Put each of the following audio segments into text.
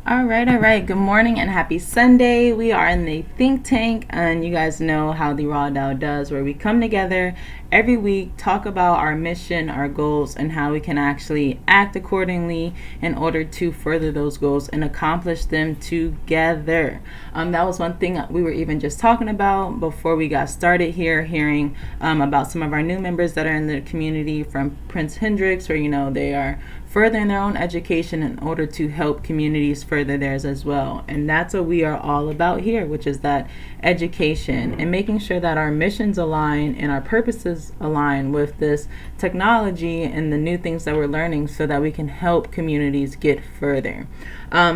All right. Good morning and happy Sunday. We are in the think tank, and you guys know how the RAW DAO does, where we come together every week, talk about our mission, our goals, and how we can actually act accordingly in order to further those goals and accomplish them together. That was one thing we were even just talking about before we got started here, hearing about some of our new members that are in the community from Prince Hendrix, where they are furthering their own education in order to help communities further theirs as well. And that's what we are all about here, which is that education and making sure that our missions align and our purposes align with this technology and the new things that we're learning so that we can help communities get further.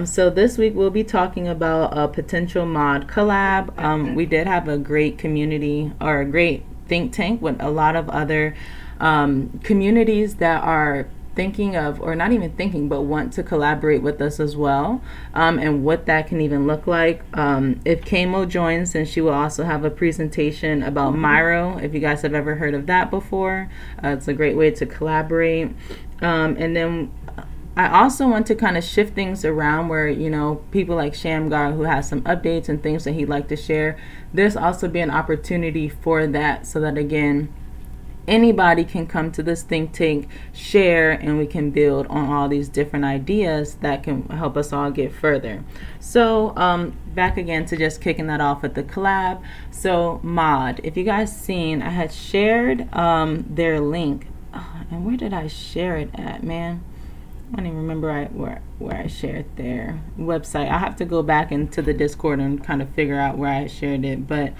So this week we'll be talking about a potential mod collab. We did have a great community or a great think tank with a lot of other communities that are thinking of, or not even thinking, but want to collaborate with us as well, and what that can even look like. If Kamo joins, then she will also have a presentation about Miro, if you guys have ever heard of that before. It's a great way to collaborate. And then I also want to kind of shift things around where, people like Shamgar, who has some updates and things that he'd like to share, there's also be an opportunity for that, so that again, anybody can come to this think tank, share, and we can build on all these different ideas that can help us all get further. So back again to just kicking that off with the collab. So Mod, if you guys seen, I had shared their link. And where did I share it at, man? I don't even remember where I shared their website. I have to go back into the Discord and kind of figure out where I shared it. But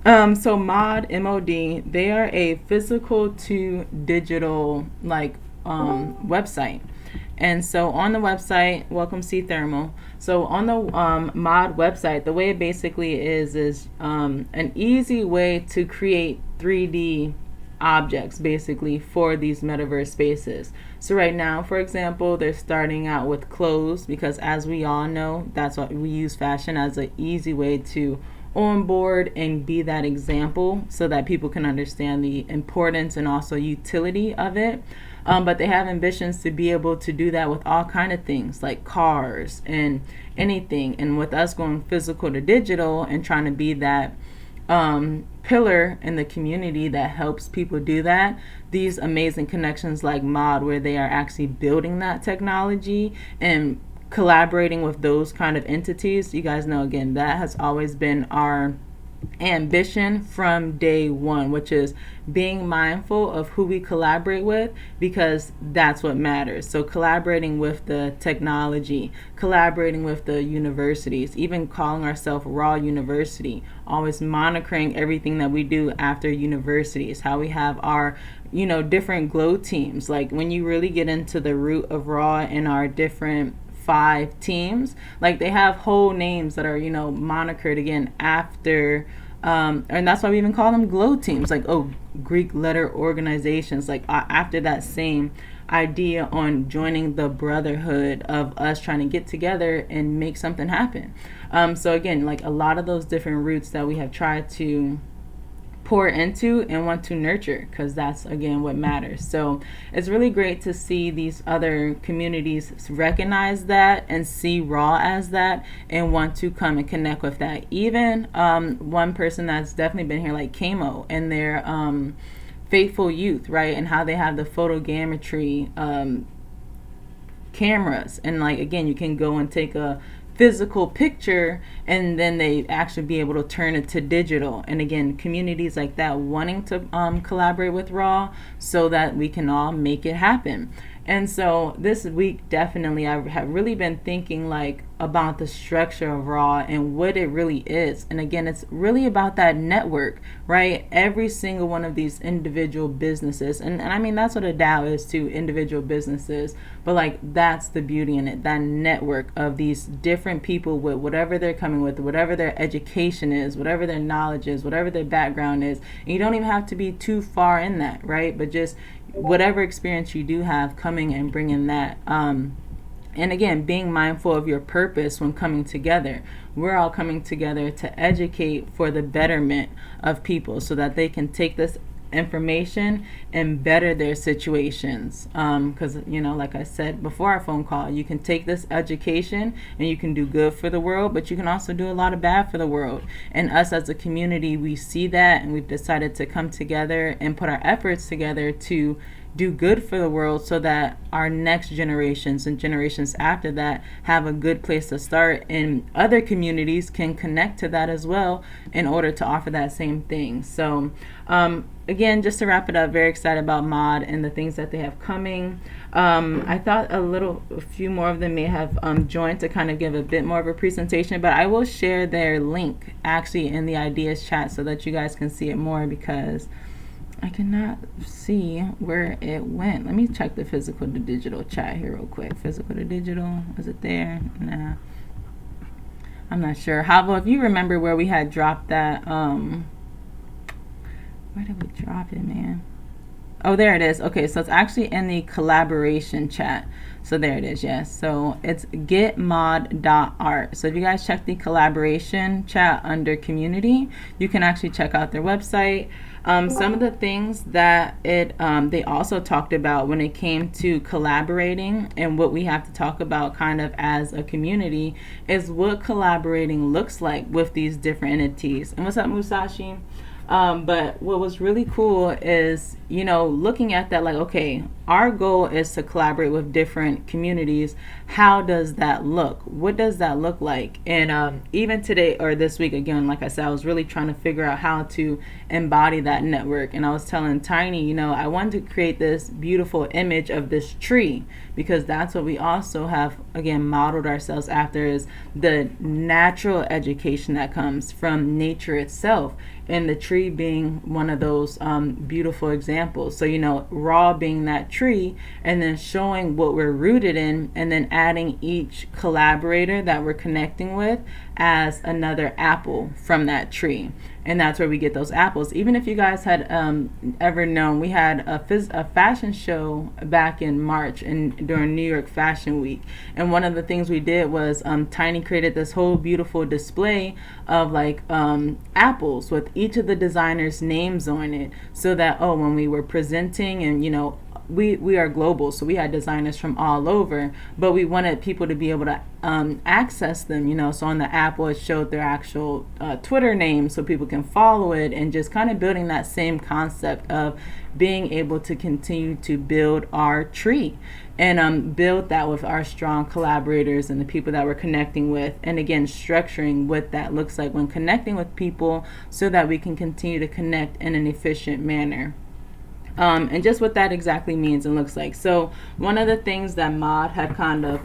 so Mod, M-O-D, they are a physical to digital website. And so on the website, welcome C Thermal. So on the Mod website, the way it basically is an easy way to create 3D objects basically for these metaverse spaces. So right now, for example, they're starting out with clothes because, as we all know, that's what we use fashion as an easy way to on board and be that example so that people can understand the importance and also utility of it. But they have ambitions to be able to do that with all kind of things like cars and anything. And with us going physical to digital and trying to be that pillar in the community that helps people do that, these amazing connections like Mod, where they are actually building that technology and collaborating with those kind of entities. You guys know, again, that has always been our ambition from day one, which is being mindful of who we collaborate with, because that's what matters. So collaborating with the technology, collaborating with the universities, even calling ourselves RAW University, always monitoring everything that we do after universities, how we have our different glow teams. Like when you really get into the root of RAW and our different 5 teams, like they have whole names that are monikered again after and that's why we even call them glow teams, like Greek letter organizations, like after that same idea on joining the brotherhood of us trying to get together and make something happen. So again, like a lot of those different roots that we have tried to pour into and want to nurture, because that's again what matters. So it's really great to see these other communities recognize that and see RAW as that and want to come and connect with that. Even one person that's definitely been here, like Kamo, and their Faithful Youth, right, and how they have the photogrammetry cameras, and like again, you can go and take a physical picture and then they actually be able to turn it to digital. And again, communities like that wanting to collaborate with RAW so that we can all make it happen. And so this week, definitely, I have really been thinking about the structure of RAW and what it really is. And again, it's really about that network, right? Every single one of these individual businesses, and I mean, that's what a DAO is to individual businesses, but that's the beauty in it, that network of these different people with whatever they're coming with, whatever their education is, whatever their knowledge is, whatever their background is. And you don't even have to be too far in that, right? But just whatever experience you do have, coming and bringing that. And again, being mindful of your purpose when coming together. We're all coming together to educate for the betterment of people so that they can take this information and better their situations. Because, like I said before our phone call, you can take this education and you can do good for the world, but you can also do a lot of bad for the world. And us as a community, we see that, and we've decided to come together and put our efforts together to do good for the world so that our next generations and generations after that have a good place to start, and other communities can connect to that as well in order to offer that same thing. So again, just to wrap it up, very excited about Mod and the things that they have coming. I thought a few more of them may have joined to kind of give a bit more of a presentation, but I will share their link actually in the ideas chat so that you guys can see it more, because I cannot see where it went. Let me check the physical to digital chat here real quick. Physical to digital, is it there? Nah, I'm not sure. Havo, if you remember where we had dropped that, where did we drop it, man? Oh, there it is. Okay, so it's actually in the collaboration chat. So there it is, yes. So it's getmod.art. So if you guys check the collaboration chat under community, you can actually check out their website. Some of the things that they also talked about when it came to collaborating and what we have to talk about kind of as a community is what collaborating looks like with these different entities. And what's up, Musashi? But what was really cool is, looking at that, like, okay, our goal is to collaborate with different communities. How does that look? What does that look like? And even today or this week, again, like I said, I was really trying to figure out how to embody that network. And I was telling Tiny, I wanted to create this beautiful image of this tree, because that's what we also have, again, modeled ourselves after, is the natural education that comes from nature itself. And the tree being one of those beautiful examples. So, raw being that tree, and then showing what we're rooted in, and then adding each collaborator that we're connecting with as another apple from that tree. And that's where we get those apples. Even if you guys had ever known, we had a fashion show back in March and during New York Fashion Week. And one of the things we did was Tiny created this whole beautiful display of like apples with each of the designers' names on it, so that when we were presenting, and we are global, so we had designers from all over, but we wanted people to be able to access them, so on the apple it showed their actual Twitter name so people can follow it, and just kind of building that same concept of being able to continue to build our tree and build that with our strong collaborators and the people that we're connecting with, and again structuring what that looks like when connecting with people so that we can continue to connect in an efficient manner. And just what that exactly means and looks like. So one of the things that Mod had kind of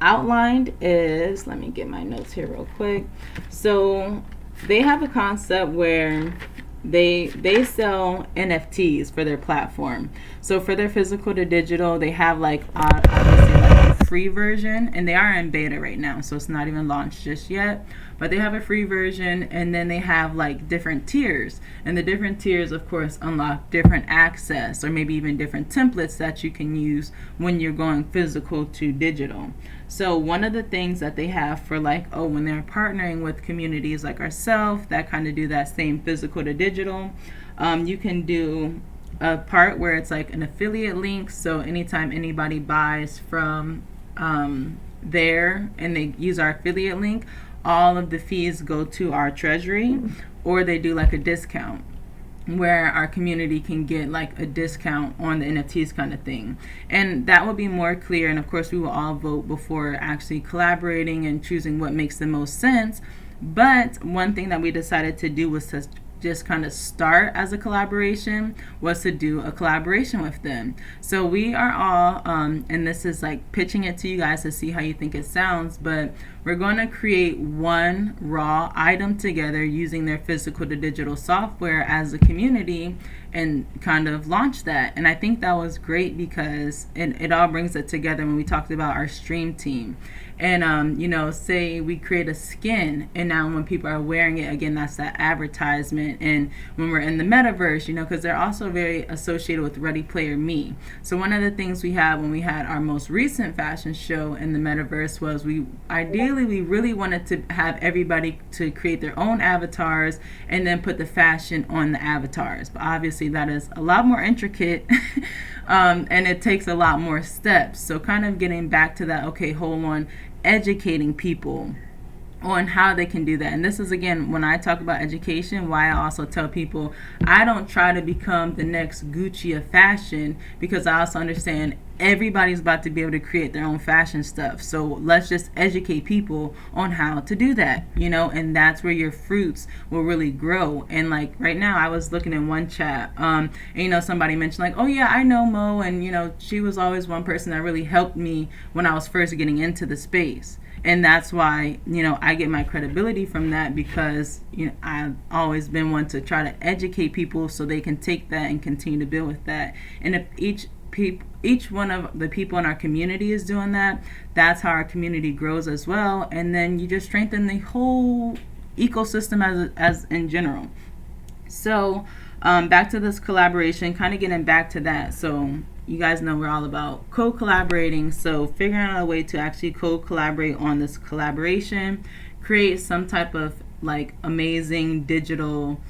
outlined is, let me get my notes here real quick. So they have a concept where they sell NFTs for their platform. So for their physical to digital, they have obviously like a free version, and they are in beta right now, so it's not even launched just yet. But they have a free version, and then they have like different tiers, and the different tiers of course unlock different access, or maybe even different templates that you can use when you're going physical to digital. So one of the things that they have for when they're partnering with communities like ourselves that kind of do that same physical to digital, you can do a part where it's like an affiliate link. So anytime anybody buys from there and they use our affiliate link, all of the fees go to our treasury, or they do like a discount where our community can get like a discount on the NFTs kind of thing. And that will be more clear, and of course we will all vote before actually collaborating and choosing what makes the most sense. But one thing that we decided to do was to just kind of start as a collaboration, was to do a collaboration with them. So we are all and this is like pitching it to you guys to see how you think it sounds, but we're going to create one raw item together using their physical to digital software as a community and kind of launch that. And I think that was great because it all brings it together when we talked about our stream team. And say we create a skin, and now when people are wearing it, again, that's that advertisement. And when we're in the metaverse, because they're also very associated with Ready Player Me. So one of the things we had when we had our most recent fashion show in the metaverse was we really wanted to have everybody to create their own avatars and then put the fashion on the avatars. But obviously obviously that is a lot more intricate and it takes a lot more steps. So kind of getting back to that, okay, hold on, educating people on how they can do that. And this is, again, when I talk about education, why I also tell people I don't try to become the next Gucci of fashion, because I also understand everybody's about to be able to create their own fashion stuff. So let's just educate people on how to do that, and that's where your fruits will really grow. And like right now, I was looking in one chat, and somebody mentioned like, oh yeah, I know Mo, and she was always one person that really helped me when I was first getting into the space. And that's why, I get my credibility from that, because, I've always been one to try to educate people so they can take that and continue to build with that. And if each one of the people in our community is doing that, that's how our community grows as well. And then you just strengthen the whole ecosystem as in general. So back to this collaboration, kind of getting back to that. So you guys know we're all about co-collaborating. So figuring out a way to actually co-collaborate on this collaboration, create some type of like amazing digital,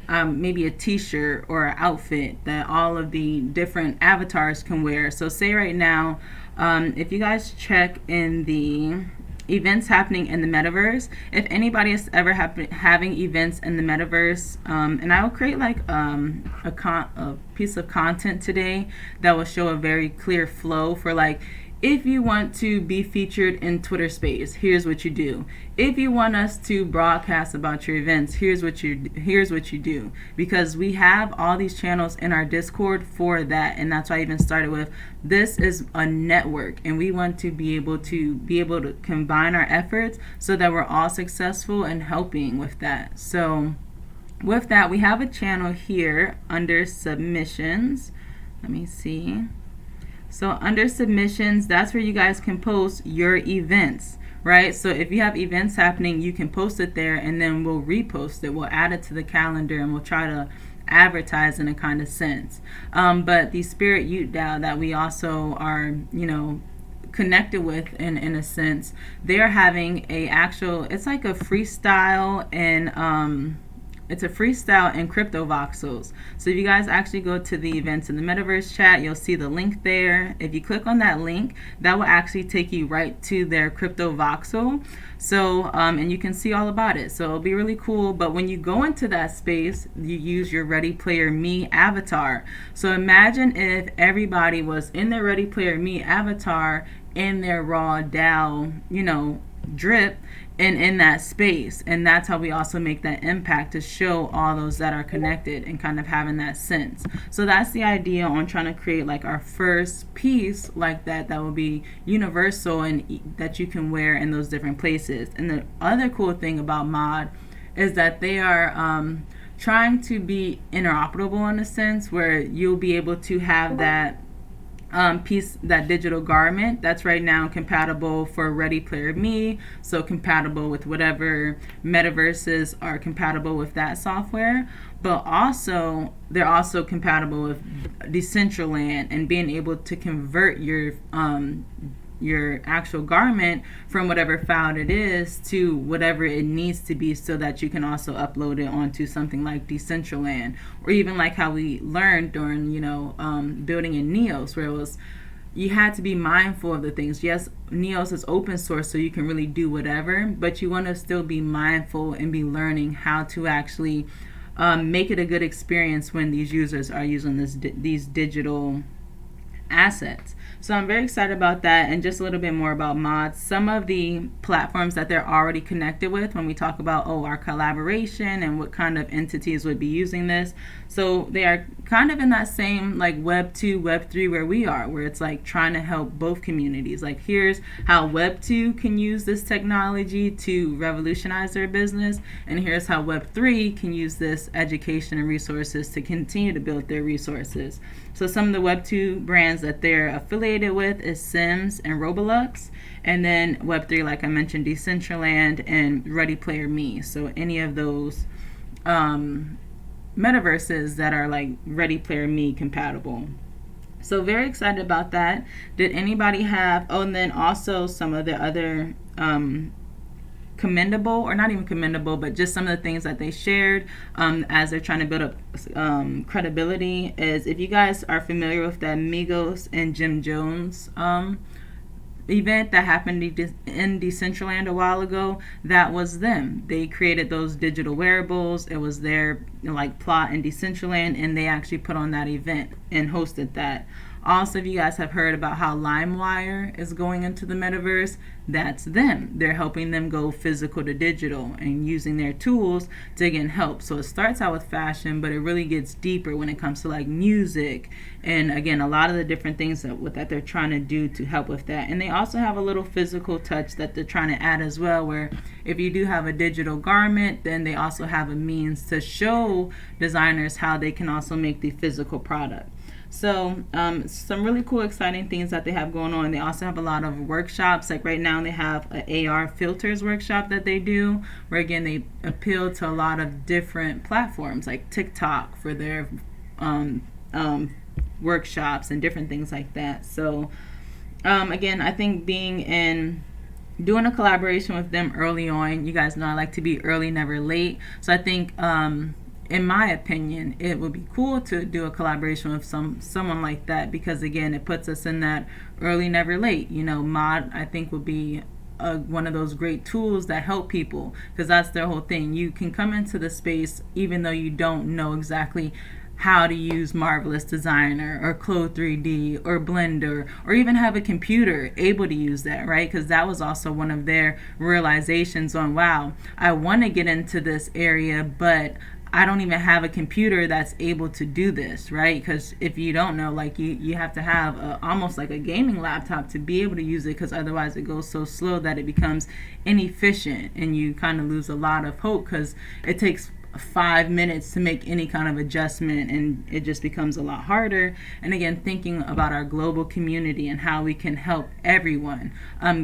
maybe a t-shirt or an outfit that all of the different avatars can wear. So say right now, if you guys check in the events happening in the metaverse, if anybody is ever having events in the metaverse, and I will create like a piece of content today that will show a very clear flow for like, if you want to be featured in Twitter Space, here's what you do. If you want us to broadcast about your events, here's what you do. Because we have all these channels in our Discord for that, and that's why I even started with this is a network, and we want to be able to combine our efforts so that we're all successful in helping with that. So with that, we have a channel here under submissions. Let me see. So under submissions, that's where you guys can post your events, right? So if you have events happening, you can post it there, and then we'll repost it. We'll add it to the calendar, and we'll try to advertise in a kind of sense. But the Spirit Youth DAO that we also are, connected with in a sense, they're having it's like a freestyle and it's a freestyle in crypto voxels. So if you guys actually go to the events in the metaverse chat, you'll see the link there. If you click on that link, that will actually take you right to their crypto voxel. So and you can see all about it. So it'll be really cool. But when you go into that space, you use your Ready Player Me avatar. So imagine if everybody was in their Ready Player Me avatar in their RAW DAO, drip, and in that space. And that's how we also make that impact, to show all those that are connected and kind of having that sense. So that's the idea on trying to create like our first piece like that will be universal and that you can wear in those different places. And the other cool thing about Mod is that they are trying to be interoperable in a sense where you'll be able to have that piece, that digital garment that's right now compatible for Ready Player Me, so compatible with whatever metaverses are compatible with that software, but also they're also compatible with Decentraland, and being able to convert your actual garment from whatever file it is to whatever it needs to be, so that you can also upload it onto something like Decentraland, or even like how we learned during building in Neos, where it was you had to be mindful of the things. Yes, Neos is open source, so you can really do whatever, but you want to still be mindful and be learning how to actually make it a good experience when these users are using these digital assets. So I'm very excited about that. And just a little bit more about Mods. Some of the platforms that they're already connected with when we talk about our collaboration and what kind of entities would be using this. So they are kind of in that same like Web 2, Web 3 where we are, where it's like trying to help both communities. Like here's how Web 2 can use this technology to revolutionize their business, and here's how Web 3 can use this education and resources to continue to build their resources. So some of the Web 2 brands that they're affiliated with is Sims and Roblox. And then Web 3, like I mentioned, Decentraland and Ready Player Me. So any of those metaverses that are like Ready Player Me compatible. So very excited about that. Did anybody have, and then also some of the other commendable, or not even commendable, but just some of the things that they shared as they're trying to build up credibility is, if you guys are familiar with that Migos and Jim Jones event that happened in Decentraland a while ago, that was them. They created those digital wearables. It was their like plot in Decentraland, and they actually put on that event and hosted that. Also, if you guys have heard about how LimeWire is going into the metaverse, that's them. They're helping them go physical to digital and using their tools to again help. So it starts out with fashion, but it really gets deeper when it comes to like music and again a lot of the different things that they're trying to do to help with that. And they also have a little physical touch that they're trying to add as well, where if you do have a digital garment, then they also have a means to show designers how they can also make the physical product. So some really cool, exciting things that they have going on. They also have a lot of workshops. Like right now they have an AR filters workshop that they do, where again they appeal to a lot of different platforms like TikTok for their workshops and different things like that. So again, I think doing a collaboration with them early on, you guys know I like to be early, never late. So I think in my opinion, it would be cool to do a collaboration with someone like that, because again, it puts us in that early, never late. Mod, I think, would be one of those great tools that help people, because that's their whole thing. You can come into the space even though you don't know exactly how to use Marvelous Designer or Code 3D or Blender, or even have a computer able to use that, right? Because that was also one of their realizations on, wow, I want to get into this area, but I don't even have a computer that's able to do this, right? Because if you don't know, like you have to have almost like a gaming laptop to be able to use it, because otherwise it goes so slow that it becomes inefficient and you kind of lose a lot of hope, because it takes 5 minutes to make any kind of adjustment, and it just becomes a lot harder. And again, thinking about our global community and how we can help everyone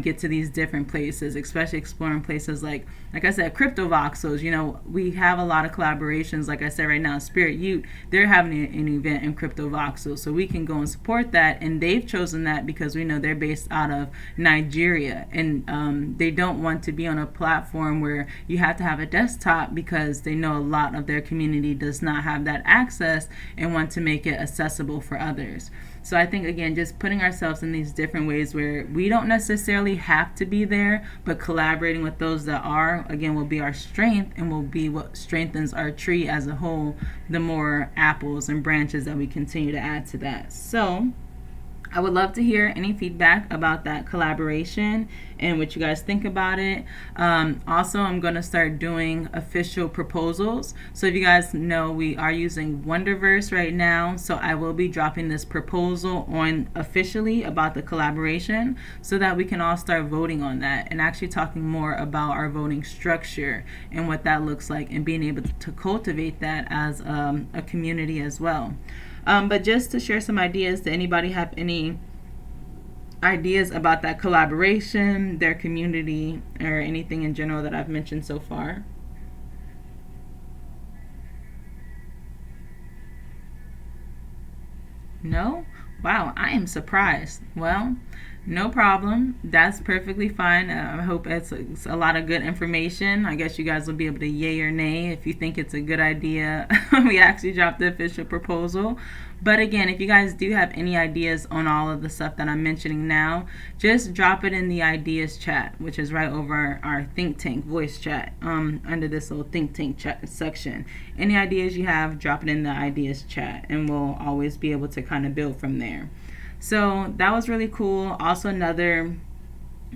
get to these different places, especially exploring places like I said, crypto voxels. We have a lot of collaborations. Like I said, right now Spirit Ute, they're having an event in crypto voxels, so we can go and support that. And they've chosen that because we know they're based out of Nigeria, and they don't want to be on a platform where you have to have a desktop, because they know a lot of their community does not have that access and want to make it accessible for others. So I think, again, just putting ourselves in these different ways where we don't necessarily have to be there, but collaborating with those that are, again, will be our strength and will be what strengthens our tree as a whole, the more apples and branches that we continue to add to that. So I would love to hear any feedback about that collaboration and what you guys think about it. Also, I'm going to start doing official proposals. So if you guys know, we are using Wonderverse right now. So I will be dropping this proposal on officially about the collaboration, so that we can all start voting on that and actually talking more about our voting structure and what that looks like, and being able to cultivate that as a community as well. But just to share some ideas, does anybody have any ideas about that collaboration, their community, or anything in general that I've mentioned so far? No? Wow, I am surprised. Well, no problem. That's perfectly fine. I hope it's a lot of good information. I guess you guys will be able to yay or nay if you think it's a good idea. We actually dropped the official proposal. But again, if you guys do have any ideas on all of the stuff that I'm mentioning now, just drop it in the ideas chat, which is right over our think tank voice chat, under this little think tank chat section. Any ideas you have, drop it in the ideas chat, and we'll always be able to kind of build from there. So that was really cool. Also, another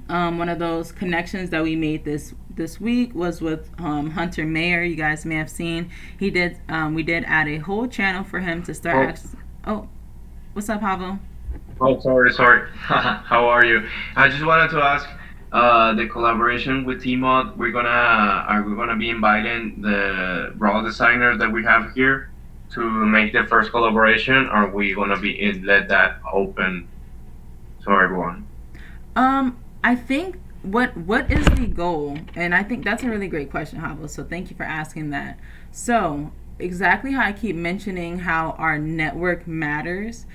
one of those connections that we made this week was with Hunter Mayer. You guys may have seen we did add a whole channel for him to start. Oh, what's up, Pablo? Oh, sorry. How are you? I just wanted to ask, the collaboration with Tmod. Are we gonna be inviting the raw designers that we have here to make the first collaboration? Or are we gonna let that open to everyone? I think what is the goal? And I think that's a really great question, Pablo. So thank you for asking that. So exactly how I keep mentioning how our network matters,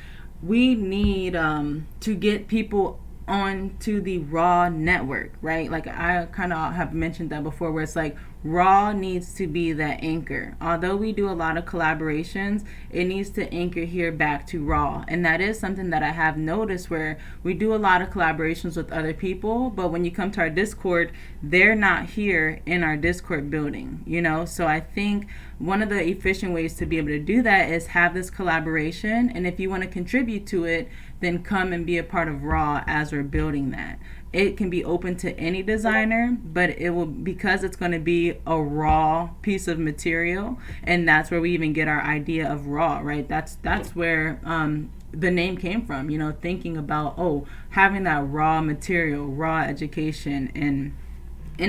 we need to get people onto the raw network, right? Like I kind of have mentioned that before, where it's like raw needs to be that anchor. Although we do a lot of collaborations, it needs to anchor here back to raw. And that is something that I have noticed, where we do a lot of collaborations with other people, but when you come to our Discord, they're not here in our Discord building, you know? So I think one of the efficient ways to be able to do that is have this collaboration. And if you want to contribute to it, then come and be a part of raw as we're building that. It can be open to any designer, but it will, because it's going to be a raw piece of material, and that's where we even get our idea of raw, right? That's where the name came from, you know, thinking about, oh, having that raw material, raw education, and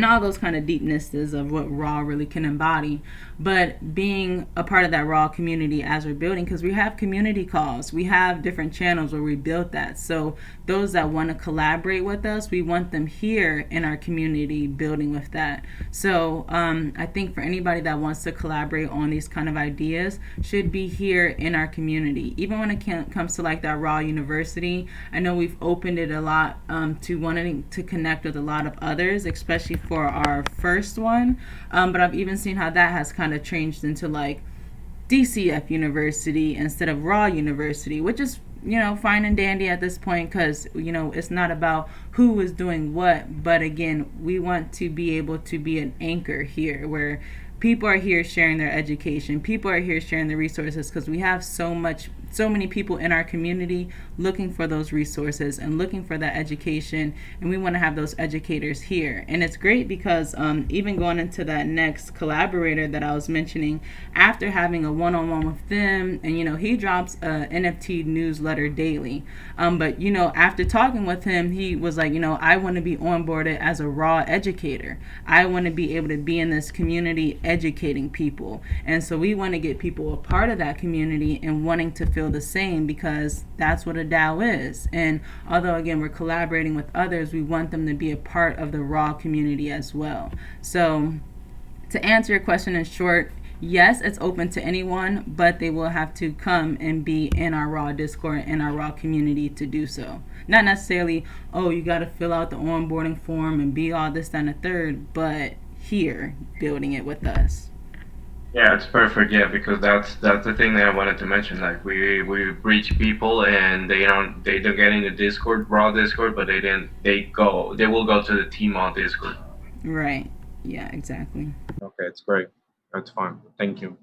all those kind of deepnesses of what raw really can embody, but being a part of that raw community as we're building, because we have community calls, we have different channels where we build that. So those that want to collaborate with us, we want them here in our community building with that. So I think for anybody that wants to collaborate on these kind of ideas, should be here in our community. Even when it comes to like that raw university, I know we've opened it a lot to wanting to connect with a lot of others, especially for our first one. But I've even seen how that has kind of changed into like DCF University instead of Raw University, which is, you know, fine and dandy at this point, because, you know, it's not about who is doing what, but again, we want to be able to be an anchor here where people are here sharing their education, people are here sharing the resources, because we have so many people in our community looking for those resources and looking for that education, and we want to have those educators here. And it's great because even going into that next collaborator that I was mentioning, after having a one-on-one with them, and you know, he drops a NFT newsletter daily, but you know, after talking with him, he was like, you know, I want to be onboarded as a raw educator. I want to be able to be in this community educating people, and so we want to get people a part of that community and wanting to feel the same, because that's what a DAO is. And although again we're collaborating with others, we want them to be a part of the raw community as well. So to answer your question in short, yes, it's open to anyone, but they will have to come and be in our raw Discord, in our raw community to do so. Not necessarily, oh, you got to fill out the onboarding form and be all this, that, and the third, but here building it with us. Yeah, it's perfect. Yeah, because that's the thing that I wanted to mention. Like we reach people and they don't get in the Discord, raw Discord, but they will go to the team on Discord. Right. Yeah, exactly. Okay, it's great. That's fine. Thank you.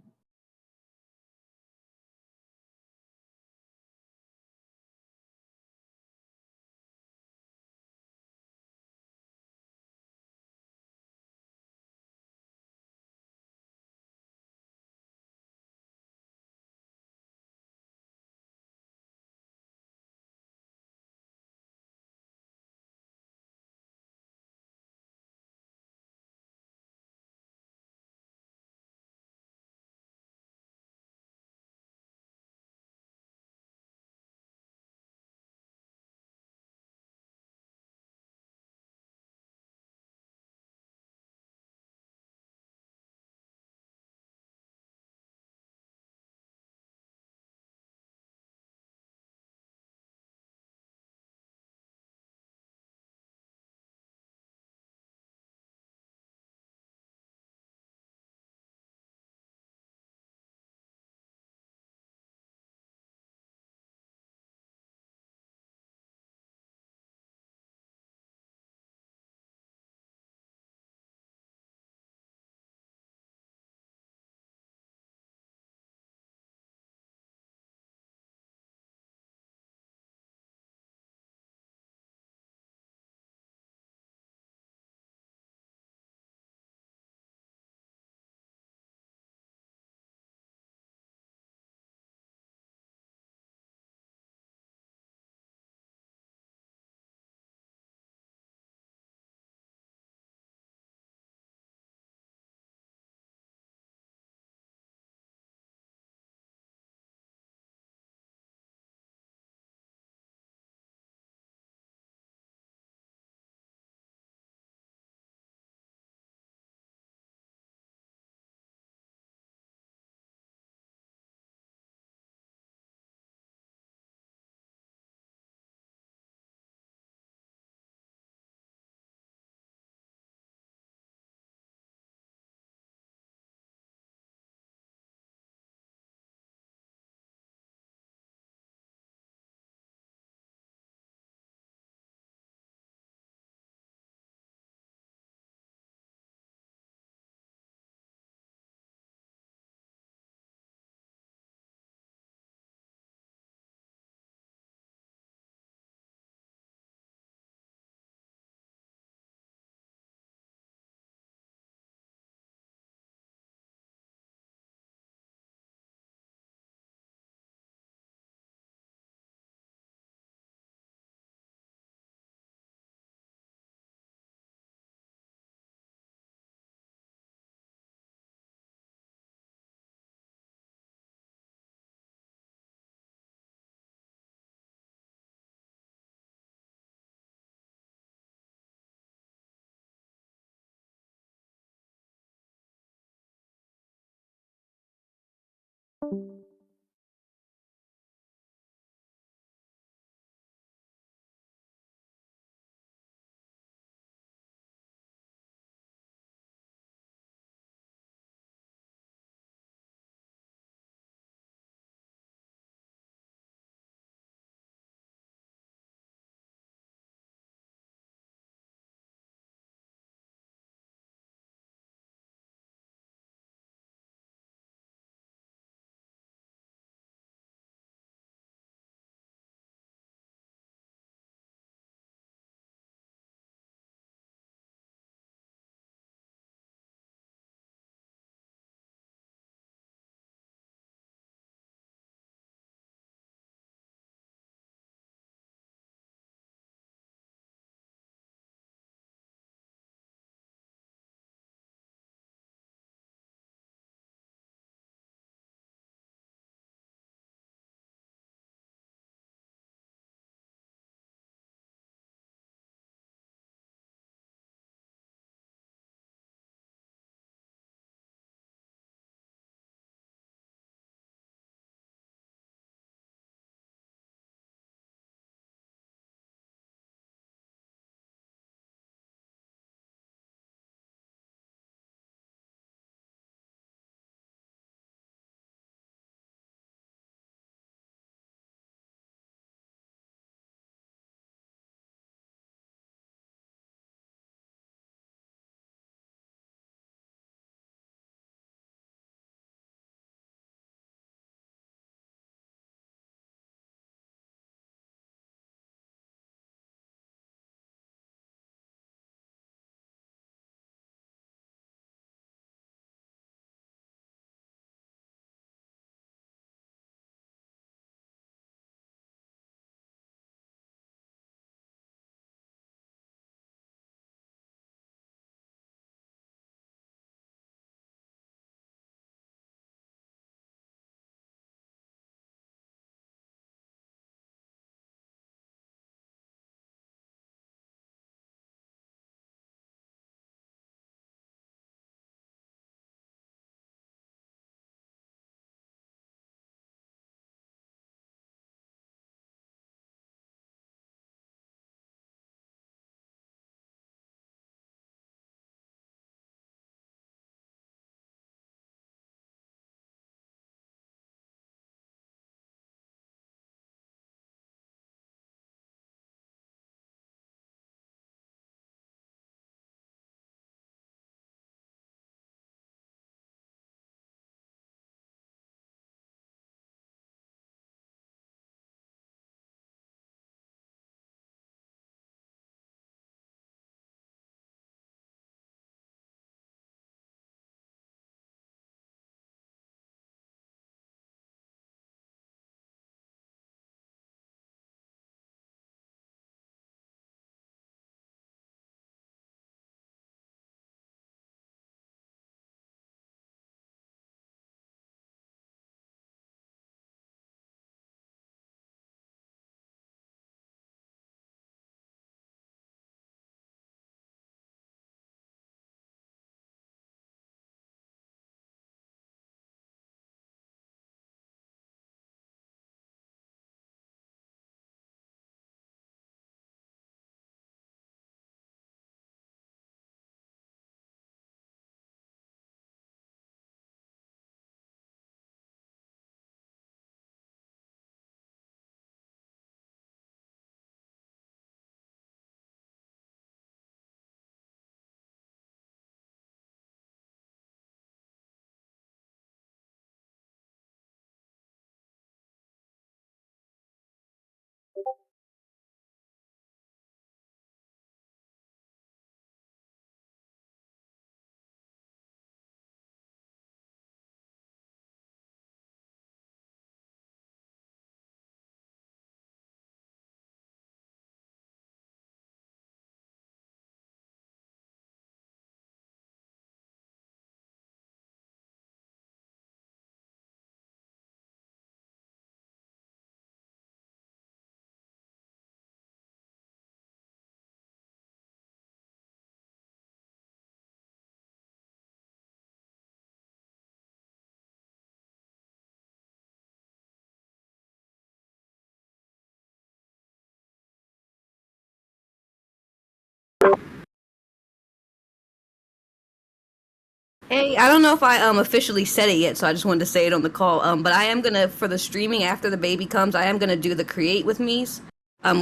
Hey, I don't know if I officially said it yet, so I just wanted to say it on the call. But I am gonna for the streaming after the baby comes, I am gonna do the create with me's,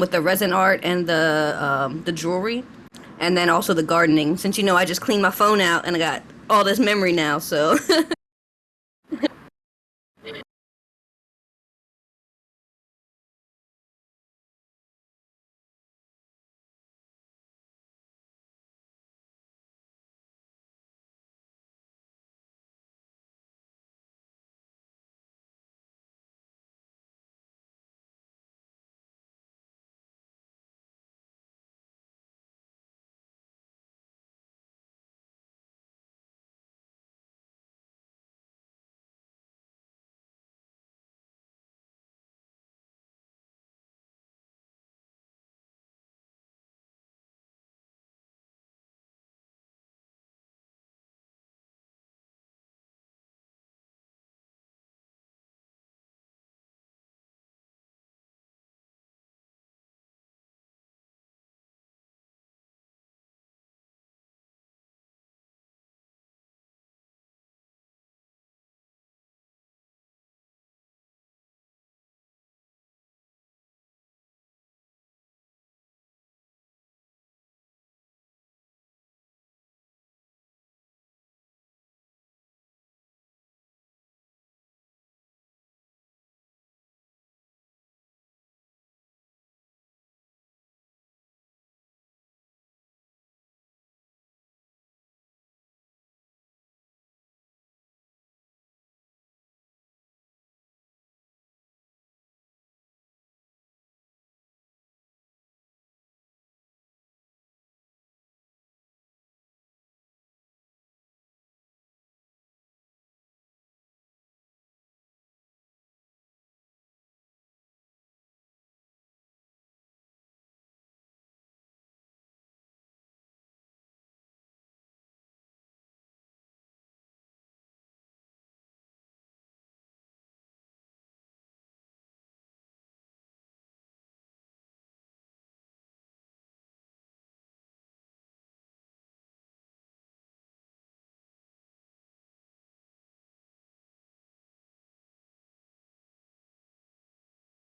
with the resin art and the jewelry, and then also the gardening. Since I just cleaned my phone out and I got all this memory now, so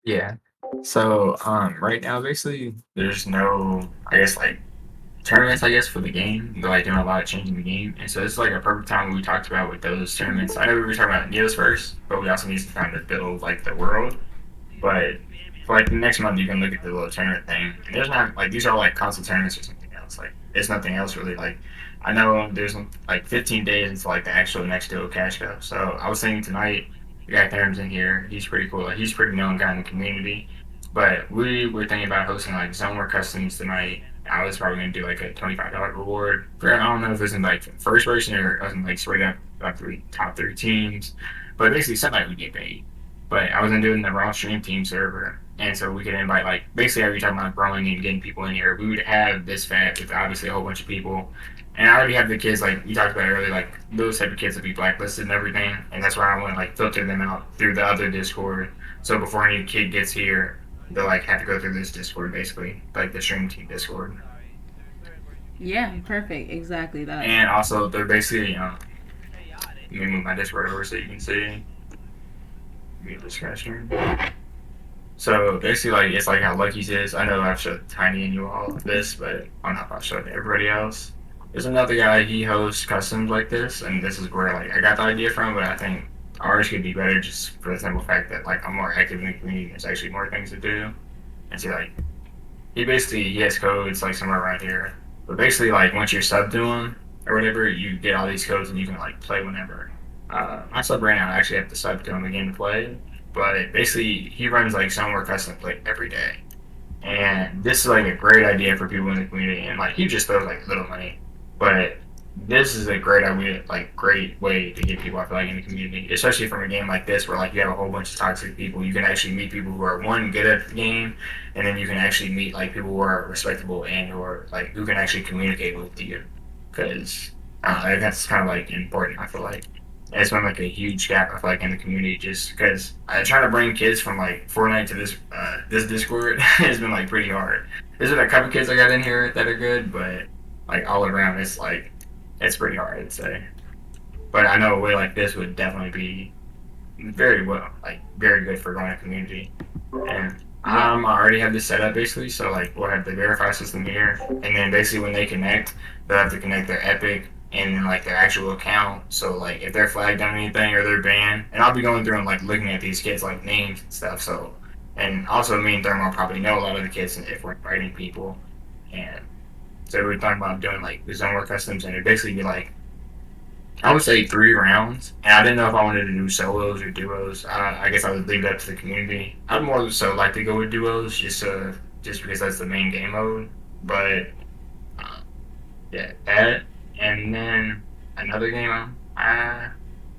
Yeah. So, right now, basically, there's no, I guess, like tournaments, I guess, for the game. They're like doing a lot of changing the game, and so it's like a perfect time we talked about with those tournaments. I know we were talking about Neos first, but we also need some time to build like the world. But for like the next month, you can look at the little tournament thing. And there's not like these are all like console tournaments or something else. Like it's nothing else really. Like I know there's like 15 days until like the actual next dual cash go. So I was thinking tonight, the guy Therm's in here. He's pretty cool. Like he's a pretty known guy in the community. But we were thinking about hosting like Zone War Customs tonight. I was probably gonna do like a $25 reward. I don't know if it's in like first version or it wasn't like straight up like three top three teams. But basically somebody would get paid. But I wasn't doing the raw stream team server. And so we could invite like basically every time I'm growing and getting people in here, we would have this fat with obviously a whole bunch of people. And I already have the kids like you talked about earlier, like those type of kids would be blacklisted and everything. And that's why I want to like filter them out through the other Discord. So before any kid gets here, they'll like have to go through this Discord basically, like the stream team Discord. Yeah, perfect. Exactly that. And also they're basically let me move my Discord over so you can see. Mute the screen stream. So basically, like it's like how Lucky's is. I know I've showed Tiny and you all this, but I'm not about to show it to everybody else. There's another guy. He hosts customs like this, and this is where like I got the idea from. But I think ours could be better just for the simple fact that like I'm more active in the community. There's actually more things to do, and so like he has codes like somewhere around here. But basically, like once you're sub to him or whatever, you get all these codes and you can like play whenever. My sub right now I actually have to sub to him again to play. But basically, he runs like somewhere custom play every day, and this is like a great idea for people in the community. And like he just throws like little money, but this is a great idea, like great way to get people I feel like in the community, especially from a game like this where like you have a whole bunch of toxic people. You can actually meet people who are one good at the game, and then you can actually meet like people who are respectable and who are like who can actually communicate with you, because that's kind of like important. I feel like it's been like a huge gap. I feel like in the community just because I try to bring kids from like Fortnite to this Discord has been like pretty hard. There's been a couple kids I got in here that are good, but like all around it's like it's pretty hard, I'd say. But I know a way like this would definitely be very good for growing a community. And Yeah. I already have this set up basically. So like we'll have the verify system here, and then basically when they connect, they'll have to connect their Epic and then like their actual account. So like if they're flagged on anything or they're banned, and I'll be going through and like looking at these kids like names and stuff. So and also me and Thermal probably know a lot of the kids if we're inviting people, and so we're talking about doing like the zone war customs, and it'd basically be like I would say 3 rounds, and I didn't know if I wanted to do solos or duos. I guess I would leave that to the community. I'd more so like to go with duos, just because that's the main game mode. But uh, yeah, that and then another game I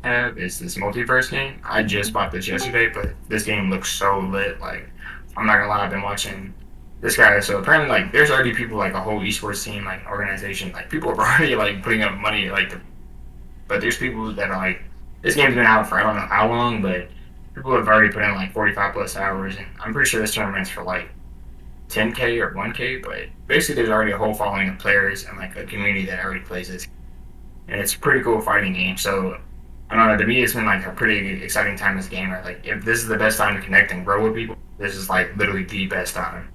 have is this multiverse game. I just bought this yesterday, but this game looks so lit. Like I'm not gonna lie, I've been watching this guy. So apparently, like there's already people like a whole esports team, like organization, like people are already like putting up money like to but there's people that are like, this game's been out for I don't know how long, but people have already put in like 45 plus hours, and I'm pretty sure this tournament's for like 10K or 1K. But basically, there's already a whole following of players and like a community that already plays this, and it's a pretty cool fighting game. So I don't know. To me, it's been like a pretty exciting time as a gamer. Like if this is the best time to connect and grow with people, this is like literally the best time.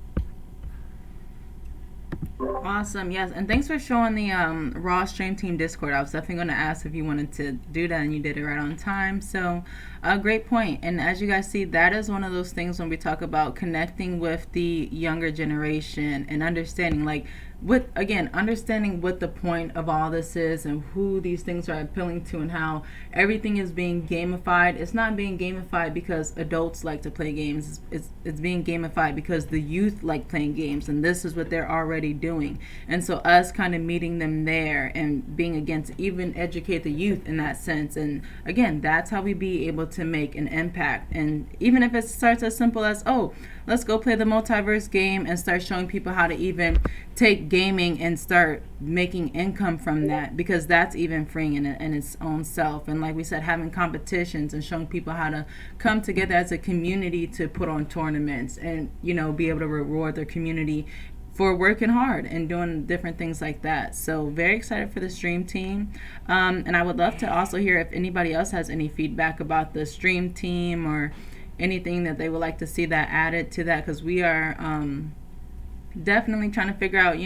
Awesome. Yes, and thanks for showing the Raw Stream Team Discord. I was definitely going to ask if you wanted to do that, and you did it right on time. So, a great point. And as you guys see, that is one of those things when we talk about connecting with the younger generation and understanding, like, understanding what the point of all this is and who these things are appealing to and how everything is being gamified. It's not being gamified because adults like to play games. It's being gamified because the youth like playing games, and this is what they're already doing. And so us kind of meeting them there and being again to even educate the youth in that sense. And again, that's how we be able to make an impact. And even if it starts as simple as, oh, let's go play the multiverse game and start showing people how to even take gaming and start making income from that, because that's even freeing in its own self. And like we said, having competitions and showing people how to come together as a community to put on tournaments and be able to reward their community for working hard and doing different things like that. So very excited for the stream team. And I would love to also hear if anybody else has any feedback about the stream team or anything that they would like to see that added to that, because we are definitely trying to figure out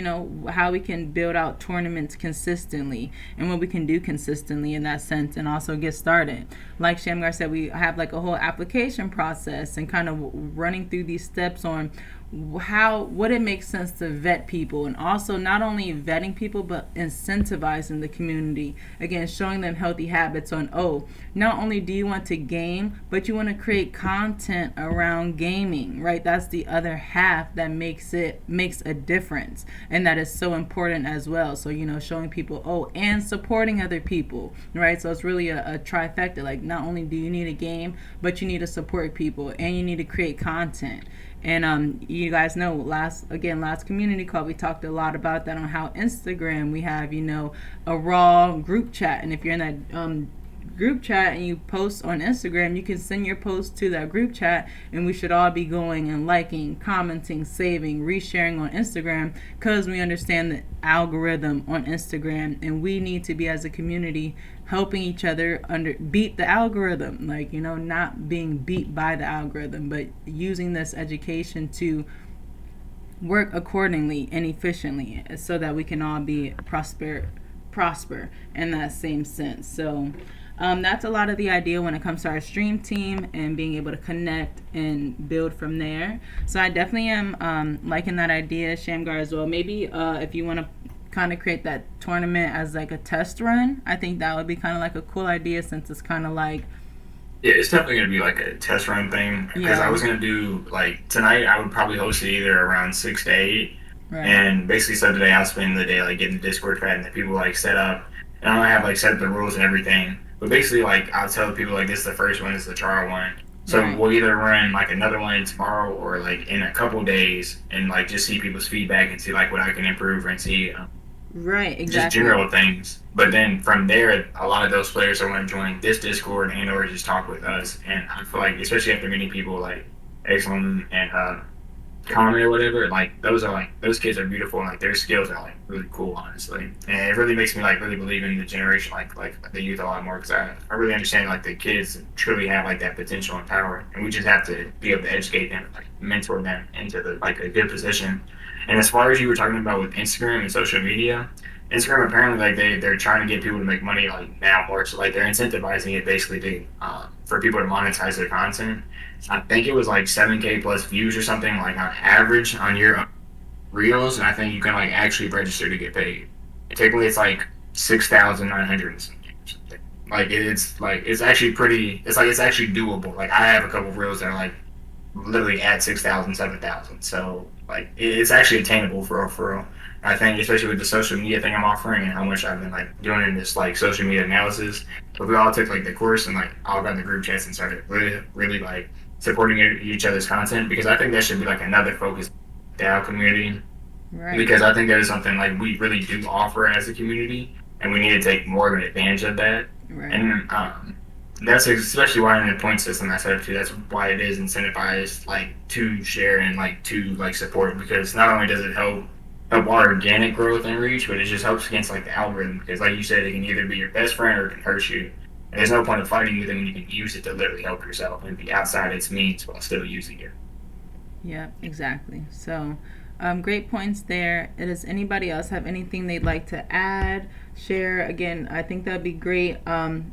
how we can build out tournaments consistently and what we can do consistently in that sense, and also get started. Like Shamgar said, we have like a whole application process and kind of running through these steps on what it makes sense to vet people, and also not only vetting people but incentivizing the community, again showing them healthy habits on, not only do you want to game, but you want to create content around gaming, right? That's the other half that makes a difference, and that is so important as well. So showing people, and supporting other people, right? So it's really a trifecta. Like not only do you need a game, but you need to support people and you need to create content. And you guys know, last community call, we talked a lot about that on how Instagram, we have a raw group chat, and if you're in that group chat and you post on Instagram, you can send your post to that group chat, and we should all be going and liking, commenting, saving, resharing on Instagram, because we understand the algorithm on Instagram, and we need to be, as a community, helping each other beat the algorithm, like not being beat by the algorithm, but using this education to work accordingly and efficiently so that we can all be prosper in that same sense. So that's a lot of the idea when it comes to our stream team and being able to connect and build from there. So I definitely am liking that idea, Shamgar, as well. Maybe if you want to kind of create that tournament as like a test run, I think that would be kind of like a cool idea, since it's kind of like, Yeah, it's definitely gonna be like a test run thing, because I was gonna do like tonight. I would probably host it either around 6 to 8, right. and basically so today I'll spend the day like getting the Discord fed and the people like set up, and I have like set up the rules and everything. But basically, like I'll tell people like this is the first one, this is the trial one. So Right. we'll either run like another one tomorrow or like in a couple days, and like just see people's feedback and see like what I can improve and see Right, just exactly. general things. But then from there, a lot of those players are going to join this Discord and or just talk with us. And I feel like, especially after meeting people like Excellent and comment or whatever, like those kids are beautiful and like their skills are like really cool, honestly. And it really makes me like really believe in the generation, like the youth a lot more because I really understand like the kids truly have like that potential and power, and we just have to be able to educate them, like mentor them into the like a good position. And as far as you were talking about with Instagram and social media, Instagram apparently like they're trying to get people to make money like now more, so like they're incentivizing it basically to for people to monetize their content. I think it was like 7K plus views or something like on average on your reels, and I think you can like actually register to get paid. Technically, it's like 6,900 or something. Like it's like it's actually pretty. It's like it's actually doable. Like I have a couple of reels that are like literally at 6,000, 7,000. So like it's actually attainable for real, for real. I think especially with the social media thing I'm offering and how much I've been like doing in this like social media analysis. But we all took like the course and like all got in the group chats and started really like supporting each other's content, because I think that should be like another focus DAO community, Right. because I think that is something like we really do offer as a community, and we need to take more of an advantage of that. Right. And that's especially why in the point system I set up to. That's why it is incentivized like to share and like to like support, because not only does it help our organic growth and reach, but it just helps against like the algorithm, because like you said, it can either be your best friend or it can hurt you. And there's no point of fighting you when you can use it to literally help yourself and be outside its means while still using it. Yeah, exactly. So, great points there. Does anybody else have anything they'd like to add, share? Again, I think that'd be great.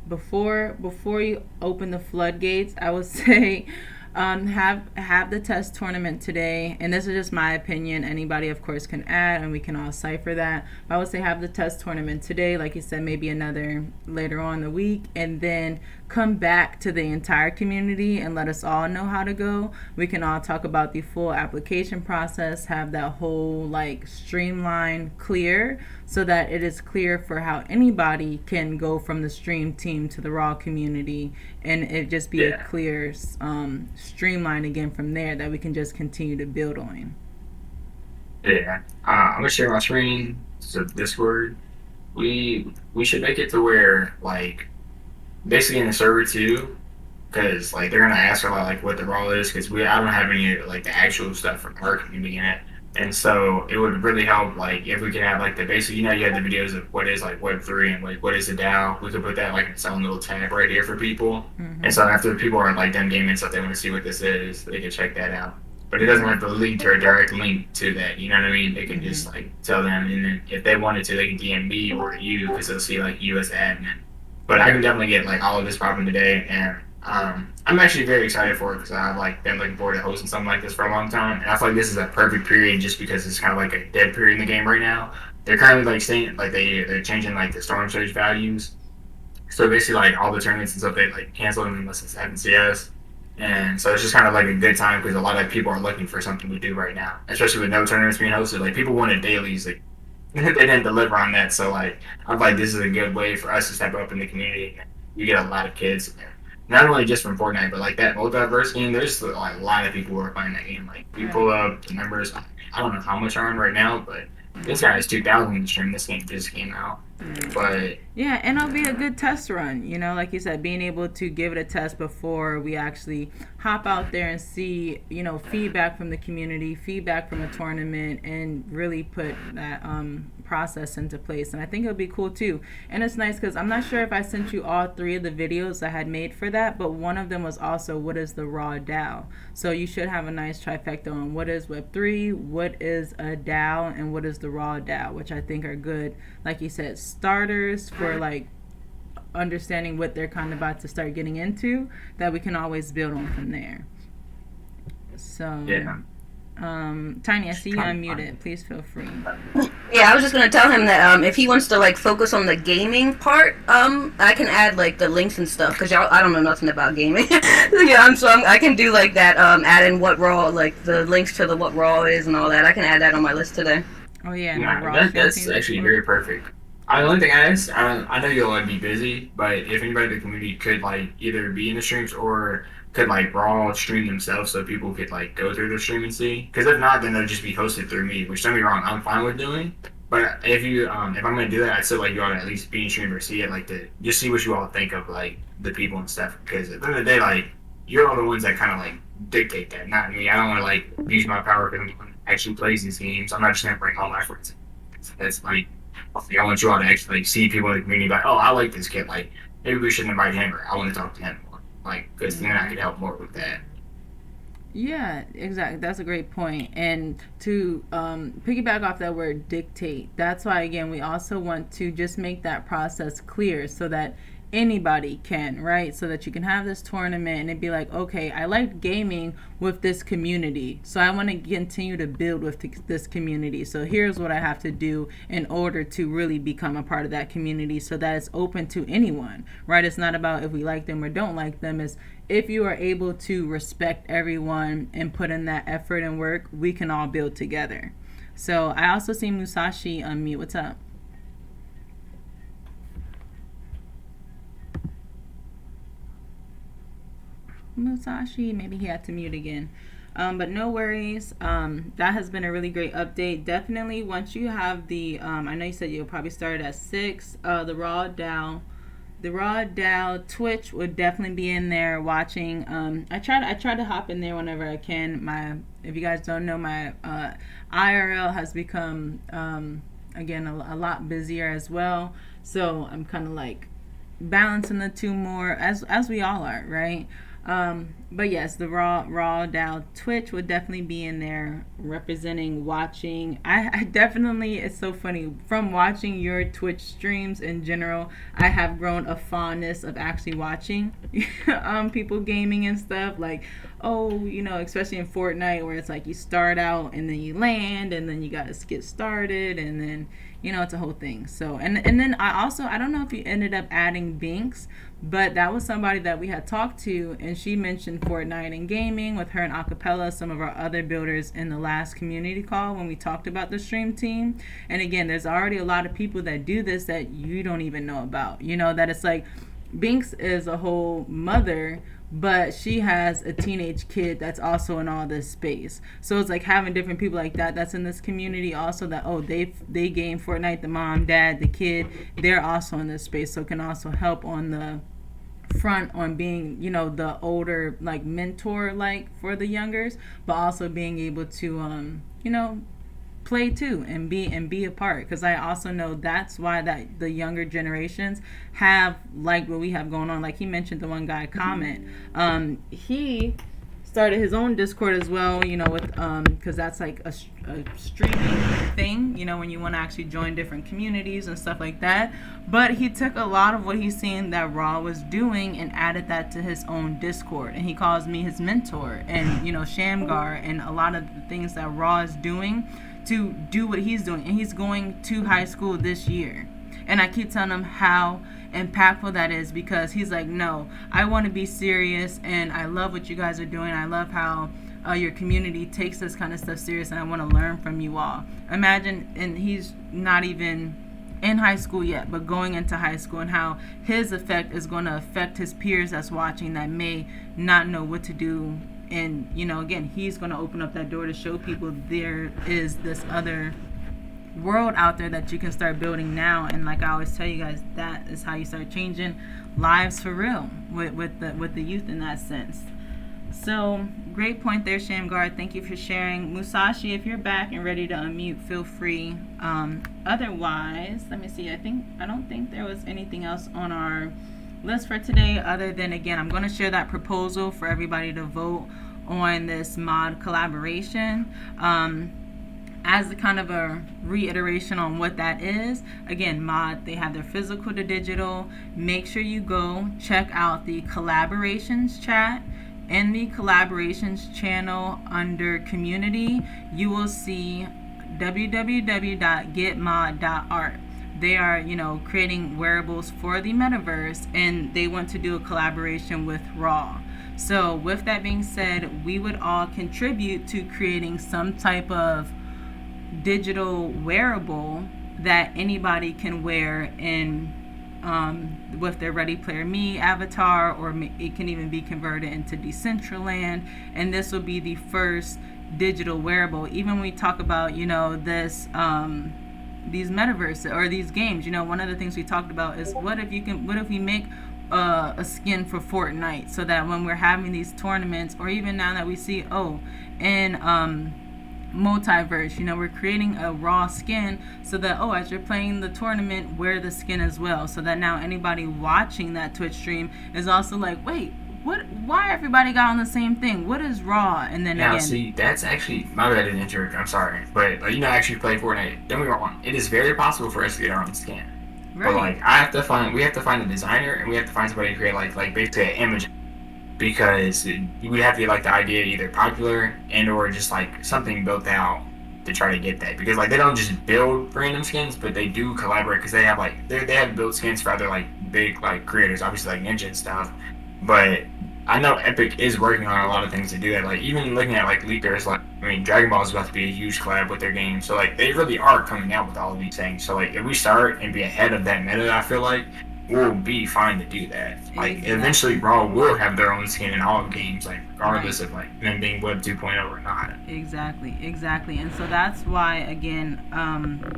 Before you open the floodgates, I would say have the test tournament today. And this is just my opinion. Anybody, of course, can add, and we can all cipher that. But I would say have the test tournament today, like you said, maybe another later on in the week, and then come back to the entire community and let us all know how to go. We can all talk about the full application process, have that whole like streamline clear, so that it is clear for how anybody can go from the stream team to the raw community, and it just be a clear streamline again from there that we can just continue to build on. Yeah, I'm gonna share my screen. So Discord, we should make it to where like basically in the server too, because like they're gonna ask a lot like what the role is, because I don't have any like the actual stuff from our community in it, and so it would really help like if we could have like the basic, you have the videos of what is like Web3 and like what is the DAO. We could put that like in its own little tab right here for people, and so after people are like done gaming stuff, they want to see what this is, they can check that out. But it doesn't have to lead to a direct link to that. You know what I mean? They can just like tell them, and then if they wanted to, they can DM me or you, because they'll see like you as admin. But I can definitely get like all of this popping today, and I'm actually very excited for it, because I've like been looking forward to hosting something like this for a long time, and I feel like this is a perfect period just because it's kind of like a dead period in the game right now. They're currently like saying like they're changing like the storm surge values, so basically like all the tournaments and stuff they like cancel them unless it's FNCS, and so it's just kind of like a good time because a lot of people are looking for something to do right now, especially with no tournaments being hosted. Like people wanted dailies, like they didn't deliver on that. So like I'm like, this is a good way for us to step up in the community. You get a lot of kids, not only just from Fortnite, but like that multiverse game. There's like a lot of people who are playing that game. Like you pull up the numbers. I don't know how much are on right now, but this guy has 2,000 in the stream. This game just came out. But yeah, and it'll be a good test run, like you said, being able to give it a test before we actually hop out there and see, feedback from the community, feedback from a tournament, and really put that process into place. And I think it'll be cool too. And it's nice because I'm not sure if I sent you all 3 of the videos I had made for that, but one of them was also what is the RAW DAO. So you should have a nice trifecta on what is Web3, what is a DAO, and what is the RAW DAO, which I think are good, like you said, starters for like understanding what they're kind of about to start getting into, that we can always build on from there. So yeah. Tiny, I see you unmuted. Please feel free. Yeah, I was just gonna tell him that if he wants to like focus on the gaming part, I can add like the links and stuff, because I don't know nothing about gaming. Yeah, I can do like that. Add in what raw, like the links to the what raw is and all that. I can add that on my list today. Oh yeah, that's actually very perfect. The only thing I know you'll like be busy, but if anybody in the community could like either be in the streams or could like raw stream themselves, so people could like go through the stream and see. Because if not, then they'll just be hosted through me, which don't get me wrong, I'm fine with doing. But if I'm gonna do that, I'd still like you all to at least be in stream or see it, like to just see what you all think of like the people and stuff. Because at the end of the day, like you're all the ones that kind of like dictate that, not me. I don't want to like use my power because I'm actually plays these games. I'm not just gonna bring all my friends. That's like, I want you all to actually like, see people in the community like, oh, I like this kid. Like maybe we shouldn't invite him, or I want to talk to him more. Like because then I could help more with that. Yeah, exactly. That's a great point. And to piggyback off that word dictate, that's why, again, we also want to just make that process clear so that anybody can, right? So that you can have this tournament and it'd be like, okay, I like gaming with this community. So I want to continue to build with this community. So here's what I have to do in order to really become a part of that community so that it's open to anyone, right? It's not about if we like them or don't like them. It's if you are able to respect everyone and put in that effort and work, we can all build together. So I also see Musashi unmute. What's up? Musashi, maybe he had to mute again. But no worries. That has been a really great update. Definitely, once you have the, I know you said you'll probably start at 6. The RAW DAO, Twitch would definitely be in there watching. I try to hop in there whenever I can. If you guys don't know, my IRL has become again a lot busier as well. So I'm kind of like balancing the two more as we all are, right? But yes, the RAW DAO Twitch would definitely be in there representing, watching. I definitely, it's so funny, from watching your Twitch streams in general, I have grown a fondness of actually watching people gaming and stuff. Like, oh, especially in Fortnite where it's like you start out and then you land and then you got to get started and then it's a whole thing. So and then I don't know if you ended up adding Binks, but that was somebody that we had talked to, and she mentioned Fortnite and gaming with her and Acapella, some of our other builders in the last community call when we talked about the stream team. And again, there's already a lot of people that do this that you don't even know about. That it's like Binks is a whole mother, but she has a teenage kid that's also in all this space. So it's like having different people like that's in this community also that, oh, they game Fortnite, the mom, dad, the kid, they're also in this space, so can also help on the front on being the older like mentor like for the youngers, but also being able to play too and be a part, because I also know that's why that the younger generations have like what we have going on. Like he mentioned the one guy comment, he started his own Discord as well, with because that's like a streaming thing, when you want to actually join different communities and stuff like that. But he took a lot of what he's seen that Raw was doing and added that to his own Discord, and he calls me his mentor, and Shamgar, and a lot of the things that Raw is doing to do what he's doing. And he's going to high school this year, and I keep telling him how impactful that is, because he's like, no, I want to be serious, and I love what you guys are doing. I love how your community takes this kind of stuff serious, and I want to learn from you all. Imagine, and he's not even in high school yet, but going into high school, and how his effect is going to affect his peers that's watching that may not know what to do. And again, he's going to open up that door to show people there is this other world out there that you can start building now. And like I always tell you guys, that is how you start changing lives for real with the youth in that sense. So great point there, Shamgar. Thank you for sharing. Musashi, if you're back and ready to unmute, feel free. Otherwise, let me see. I don't think there was anything else on our list for today, other than, again, I'm going to share that proposal for everybody to vote on this mod collaboration. As a kind of a reiteration on what that is, again, mod, they have their physical to digital. Make sure you go check out the collaborations chat. In the collaborations channel under community, you will see www.getmod.art. They are, creating wearables for the metaverse, and they want to do a collaboration with RAW. So with that being said, we would all contribute to creating some type of digital wearable that anybody can wear in with their Ready Player Me avatar, or it can even be converted into Decentraland, and this will be the first digital wearable. Even when we talk about this these metaverses or these games, one of the things we talked about is what if we make a skin for Fortnite, so that when we're having these tournaments, or even now that we see, in multiverse, we're creating a raw skin, so that as you're playing the tournament, wear the skin as well, so that now anybody watching that Twitch stream is also like, wait, why everybody got on the same thing? What is raw? And then Now, again, see, that's actually my bad in interrupt. I'm sorry, but actually play Fortnite. Don't be wrong. It is very possible for us to get our own skin. right. But we have to find a designer, and we have to find somebody to create like basically an image, because we have to get like the idea either popular and or just like something built out to try to get that, because like they don't just build random skins, but they do collaborate, because they have like they have built skins for other like big like creators, obviously like Ninja and stuff. But I know Epic is working on a lot of things to do that. Like even looking at like leakers, like Dragon Ball is about to be a huge collab with their game. So like they really are coming out with all of these things. So like if we start and be ahead of that meta, I feel like we'll be fine to do that. Like eventually RAW will have their own skin in all games, like regardless of like them being Web 2.0 or not. Exactly. And so that's why, again,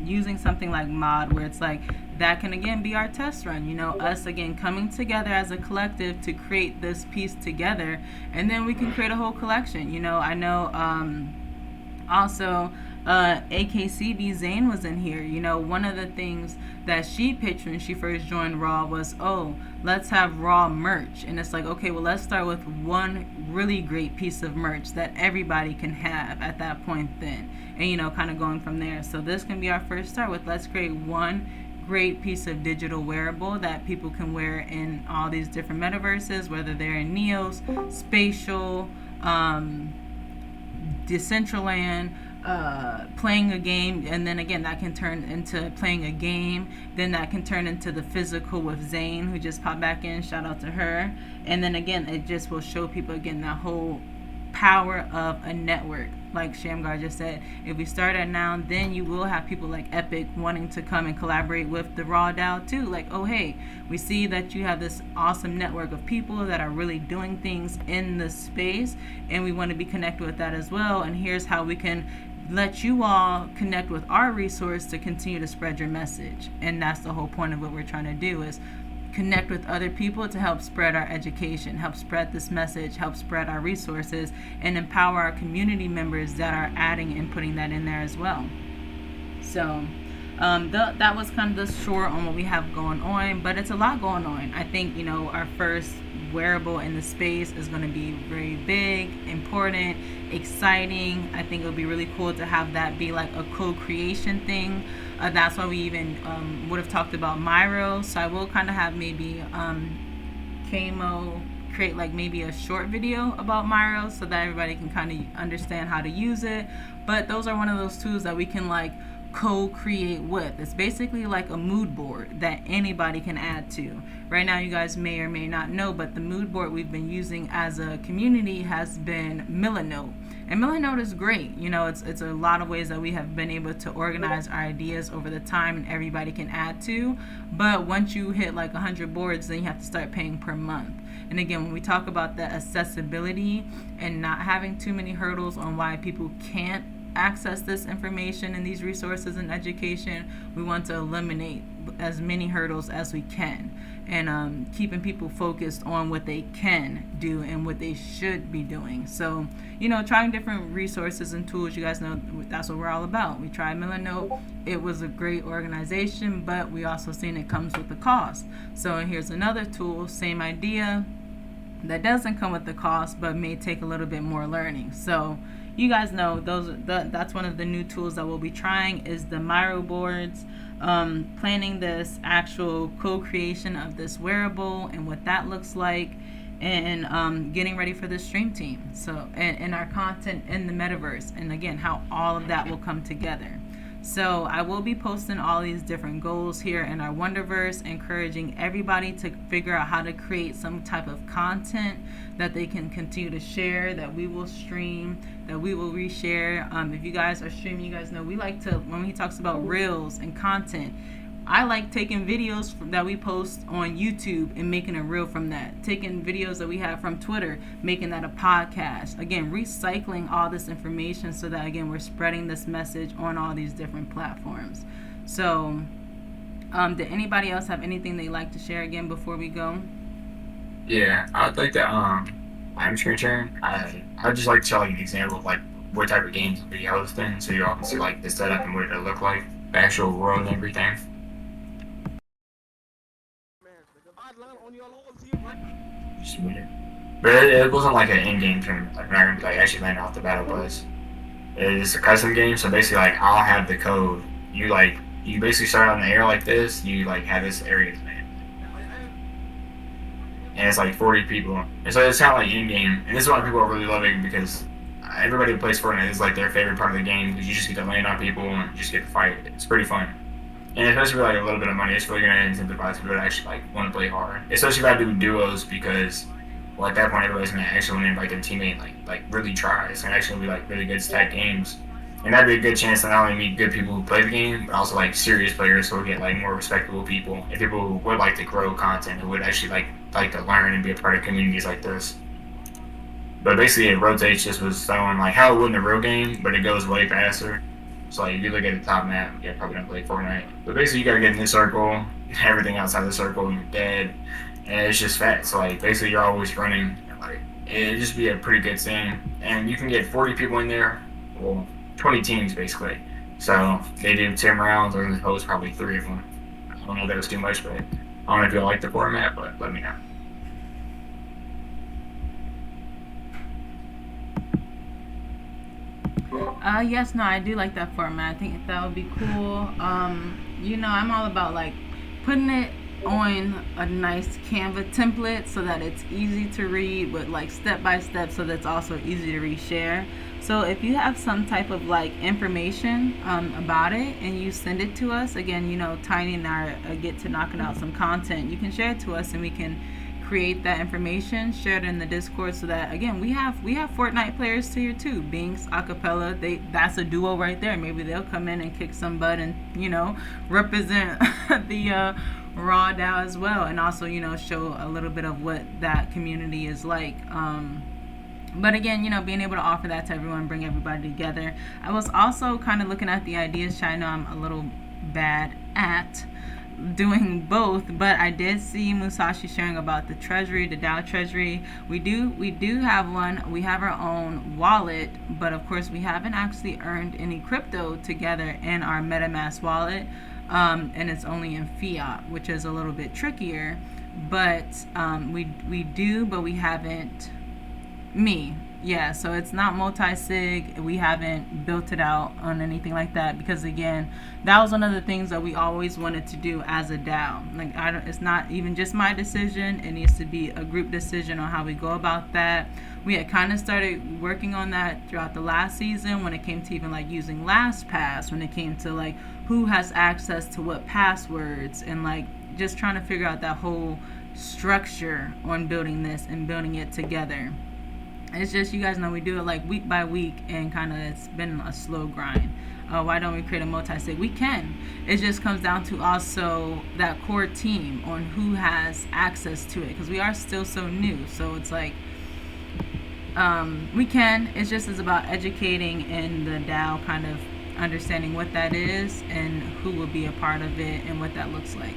using something like mod, where it's like that can again be our test run, us again coming together as a collective to create this piece together, and then we can create a whole collection. I know also AKCB Zane was in here. One of the things that she pitched when she first joined RAW was, let's have RAW merch. And it's like, okay, well, let's start with one really great piece of merch that everybody can have at that point then. And, kind of going from there. So this can be our first start with, let's create one great piece of digital wearable that people can wear in all these different metaverses, whether they're in Neos, Spatial, Decentraland, playing a game, and then again that can turn into playing a game, then that can turn into the physical with Zane, who just popped back in, shout out to her. And then again it just will show people again that whole power of a network. Like Shamgar just said, if we start at now, then you will have people like Epic wanting to come and collaborate with the RAW DAO too. Like, hey, we see that you have this awesome network of people that are really doing things in this space, and we want to be connected with that as well. And here's how we can let you all connect with our resource to continue to spread your message. And that's the whole point of what we're trying to do, is connect with other people to help spread our education, help spread this message, help spread our resources, and empower our community members that are adding and putting that in there as well. So that was kind of the short on what we have going on, but it's a lot going on. I think, our first wearable in the space is going to be very big, important, exciting. I think it'll be really cool to have that be like a co-creation thing. That's why we even would have talked about Myro. So I will kind of have maybe Kamo create like maybe a short video about Myro, so that everybody can kind of understand how to use it. But those are one of those tools that we can like co-create with. It's basically like a mood board that anybody can add to. Right now, you guys may or may not know, but the mood board we've been using as a community has been Milanote. And Milanote is great. It's a lot of ways that we have been able to organize our ideas over the time, and everybody can add to. But once you hit like 100 boards, then you have to start paying per month. And again, when we talk about the accessibility and not having too many hurdles on why people can't access this information and these resources and education, we want to eliminate as many hurdles as we can, and keeping people focused on what they can do and what they should be doing. So, trying different resources and tools. You guys know that's what we're all about. We tried Milanote. It was a great organization, but we also seen it comes with a cost. So here's another tool, same idea, that doesn't come with the cost, but may take a little bit more learning. So you guys know that's one of the new tools that we'll be trying, is the Myro boards, planning this actual co-creation of this wearable and what that looks like, and getting ready for the stream team. So and our content in the metaverse, and again how all of that will come together. So I will be posting all these different goals here in our Wonderverse, encouraging everybody to figure out how to create some type of content that they can continue to share, that we will stream, that we will reshare. If you guys are streaming, you guys know we like to, when he talks about reels and content, I like taking videos that we post on YouTube and making a reel from that. Taking videos that we have from Twitter, making that a podcast. Again, recycling all this information so that, again, we're spreading this message on all these different platforms. So, did anybody else have anything they'd like to share again before we go? Yeah, I think that I'm screen sharing. I'd just like to show like an example of like what type of games will be hosting, so you all can see like the setup and what it'll look like, the actual world and everything. Just a minute. But it wasn't like an in-game tournament. Like we're not gonna be like actually landing off the battle bus. It's a custom game, so basically like I'll have the code. You basically start on the air like this. You like have this area to land, and it's like 40 people. And so it's kind of like in-game, and this is why people are really loving because everybody who plays Fortnite is like their favorite part of the game because you just get to land on people and you just get to fight. It's pretty fun. And especially with like a little bit of money, it's really gonna incentivize people to actually like want to play hard. Especially if I do duos because well at that point everybody's gonna actually want to invite their teammate like really try. It's gonna actually be like really good stack games. And that'd be a good chance to not only meet good people who play the game, but also like serious players who will get like more respectable people and people who would like to grow content, who would actually like to learn and be a part of communities like this. But basically, it rotates just with stone, like how it would in a real game, but it goes way faster. So like if you look at the top map, you're probably gonna play Fortnite. But basically, you gotta get in this circle. Everything outside the circle, you're dead, and it's just fat. So like basically, you're always running. Like it'd just be a pretty good thing, and you can get 40 people in there. Well, 20 teams basically. So they do 10 rounds, or the host probably 3 of them. I don't know if that was too much, but I don't know if you like the format, but let me know. Yes, no, I do like that format. I think that would be cool. I'm all about like putting it on a nice Canva template so that it's easy to read, but like step by step, so that's also easy to reshare. So if you have some type of like information about it and you send it to us, again, Tiny and I get to knocking out some content. You can share it to us and we can create that information, share it in the Discord, so that again we have Fortnite players here too. Binks, Acapella, that's a duo right there. Maybe they'll come in and kick some butt and represent the RAW DAO as well, and also show a little bit of what that community is like. But again, being able to offer that to everyone, bring everybody together. I was also kind of looking at the ideas, I know I'm a little bad at doing both, but I did see Musashi sharing about the treasury, the DAO treasury. We do have one. We have our own wallet, but of course we haven't actually earned any crypto together in our MetaMask wallet, and it's only in fiat, which is a little bit trickier. But we do, but we haven't. Yeah, so it's not multi-sig. We haven't built it out on anything like that because again, that was one of the things that we always wanted to do as a DAO. Like it's not even just my decision. It needs to be a group decision on how we go about that. We had kind of started working on that throughout the last season when it came to even like using LastPass, when it came to like who has access to what passwords, and like just trying to figure out that whole structure on building this and building it together. It's just, you guys know, we do it like week by week, and kind of it's been a slow grind. Why don't we create a multi-sig? We can. It just comes down to also that core team on who has access to it, because we are still so new. So it's like we can. It's just is about educating and the DAO kind of understanding what that is and who will be a part of it and what that looks like.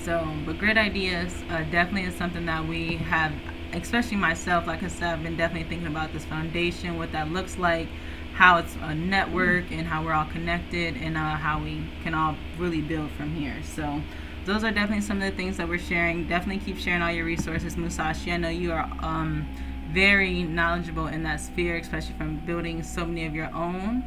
So, but great ideas. Definitely is something that we have, especially myself, like I said, I've been definitely thinking about this foundation, what that looks like, how it's a network, and how we're all connected, and how we can all really build from here. So those are definitely some of the things that we're sharing. Definitely keep sharing all your resources, Musashi. I know you are very knowledgeable in that sphere, especially from building so many of your own.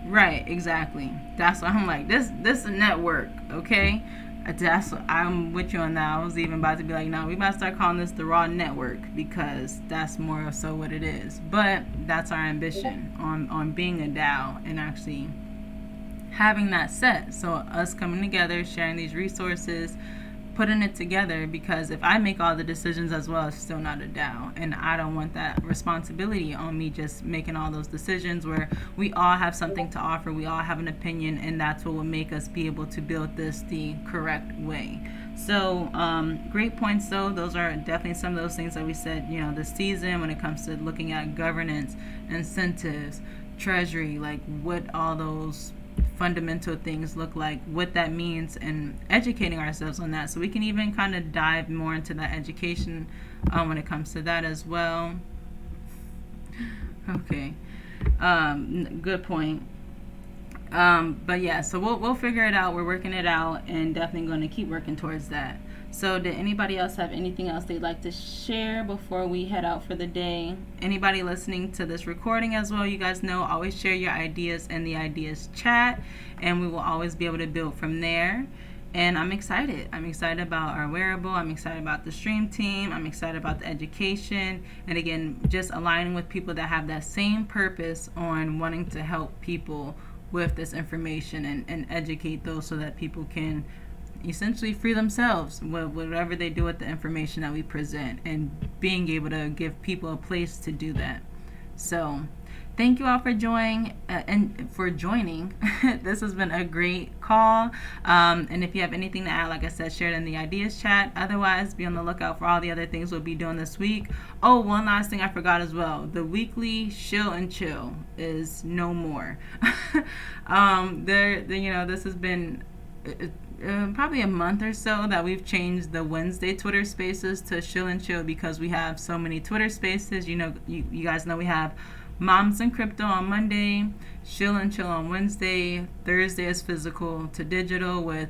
Right, exactly. That's what I'm like. This is a network, okay? That's I'm with you on that. I was even about to be like, no, we about to start calling this the Raw Network, because that's more so what it is. But that's our ambition on being a DAO and actually having that set. So us coming together, sharing these resources, putting it together, because if I make all the decisions as well, it's still not a DAO, and I don't want that responsibility on me just making all those decisions, where we all have something to offer, we all have an opinion, and that's what will make us be able to build this the correct way. So great points though. Those are definitely some of those things that we said, this season, when it comes to looking at governance, incentives, treasury, like what all those fundamental things look like, what that means, and educating ourselves on that, so we can even kind of dive more into that education when it comes to that as well. Okay, good point. But yeah, so we'll figure it out. We're working it out, and definitely going to keep working towards that. So, did anybody else have anything else they'd like to share before we head out for the day? Anybody listening to this recording as well, you guys know, always share your ideas in the ideas chat, and we will always be able to build from there. And I'm excited. I'm excited about our wearable. I'm excited about the stream team. I'm excited about the education. And again, just aligning with people that have that same purpose on wanting to help people with this information, and educate those so that people can essentially free themselves with whatever they do with the information that we present, and being able to give people a place to do that. So thank you all for joining This has been a great call, and if you have anything to add, like I said, share it in the ideas chat. Otherwise, be on the lookout for all the other things we'll be doing this week. Oh, one last thing I forgot as well: the weekly shill and chill is no more. This has been probably a month or so that we've changed the Wednesday Twitter Spaces to Chill and Chill, because we have so many Twitter Spaces. You guys know we have Moms and Crypto on Monday, Chill and Chill on Wednesday, Thursday is Physical to Digital with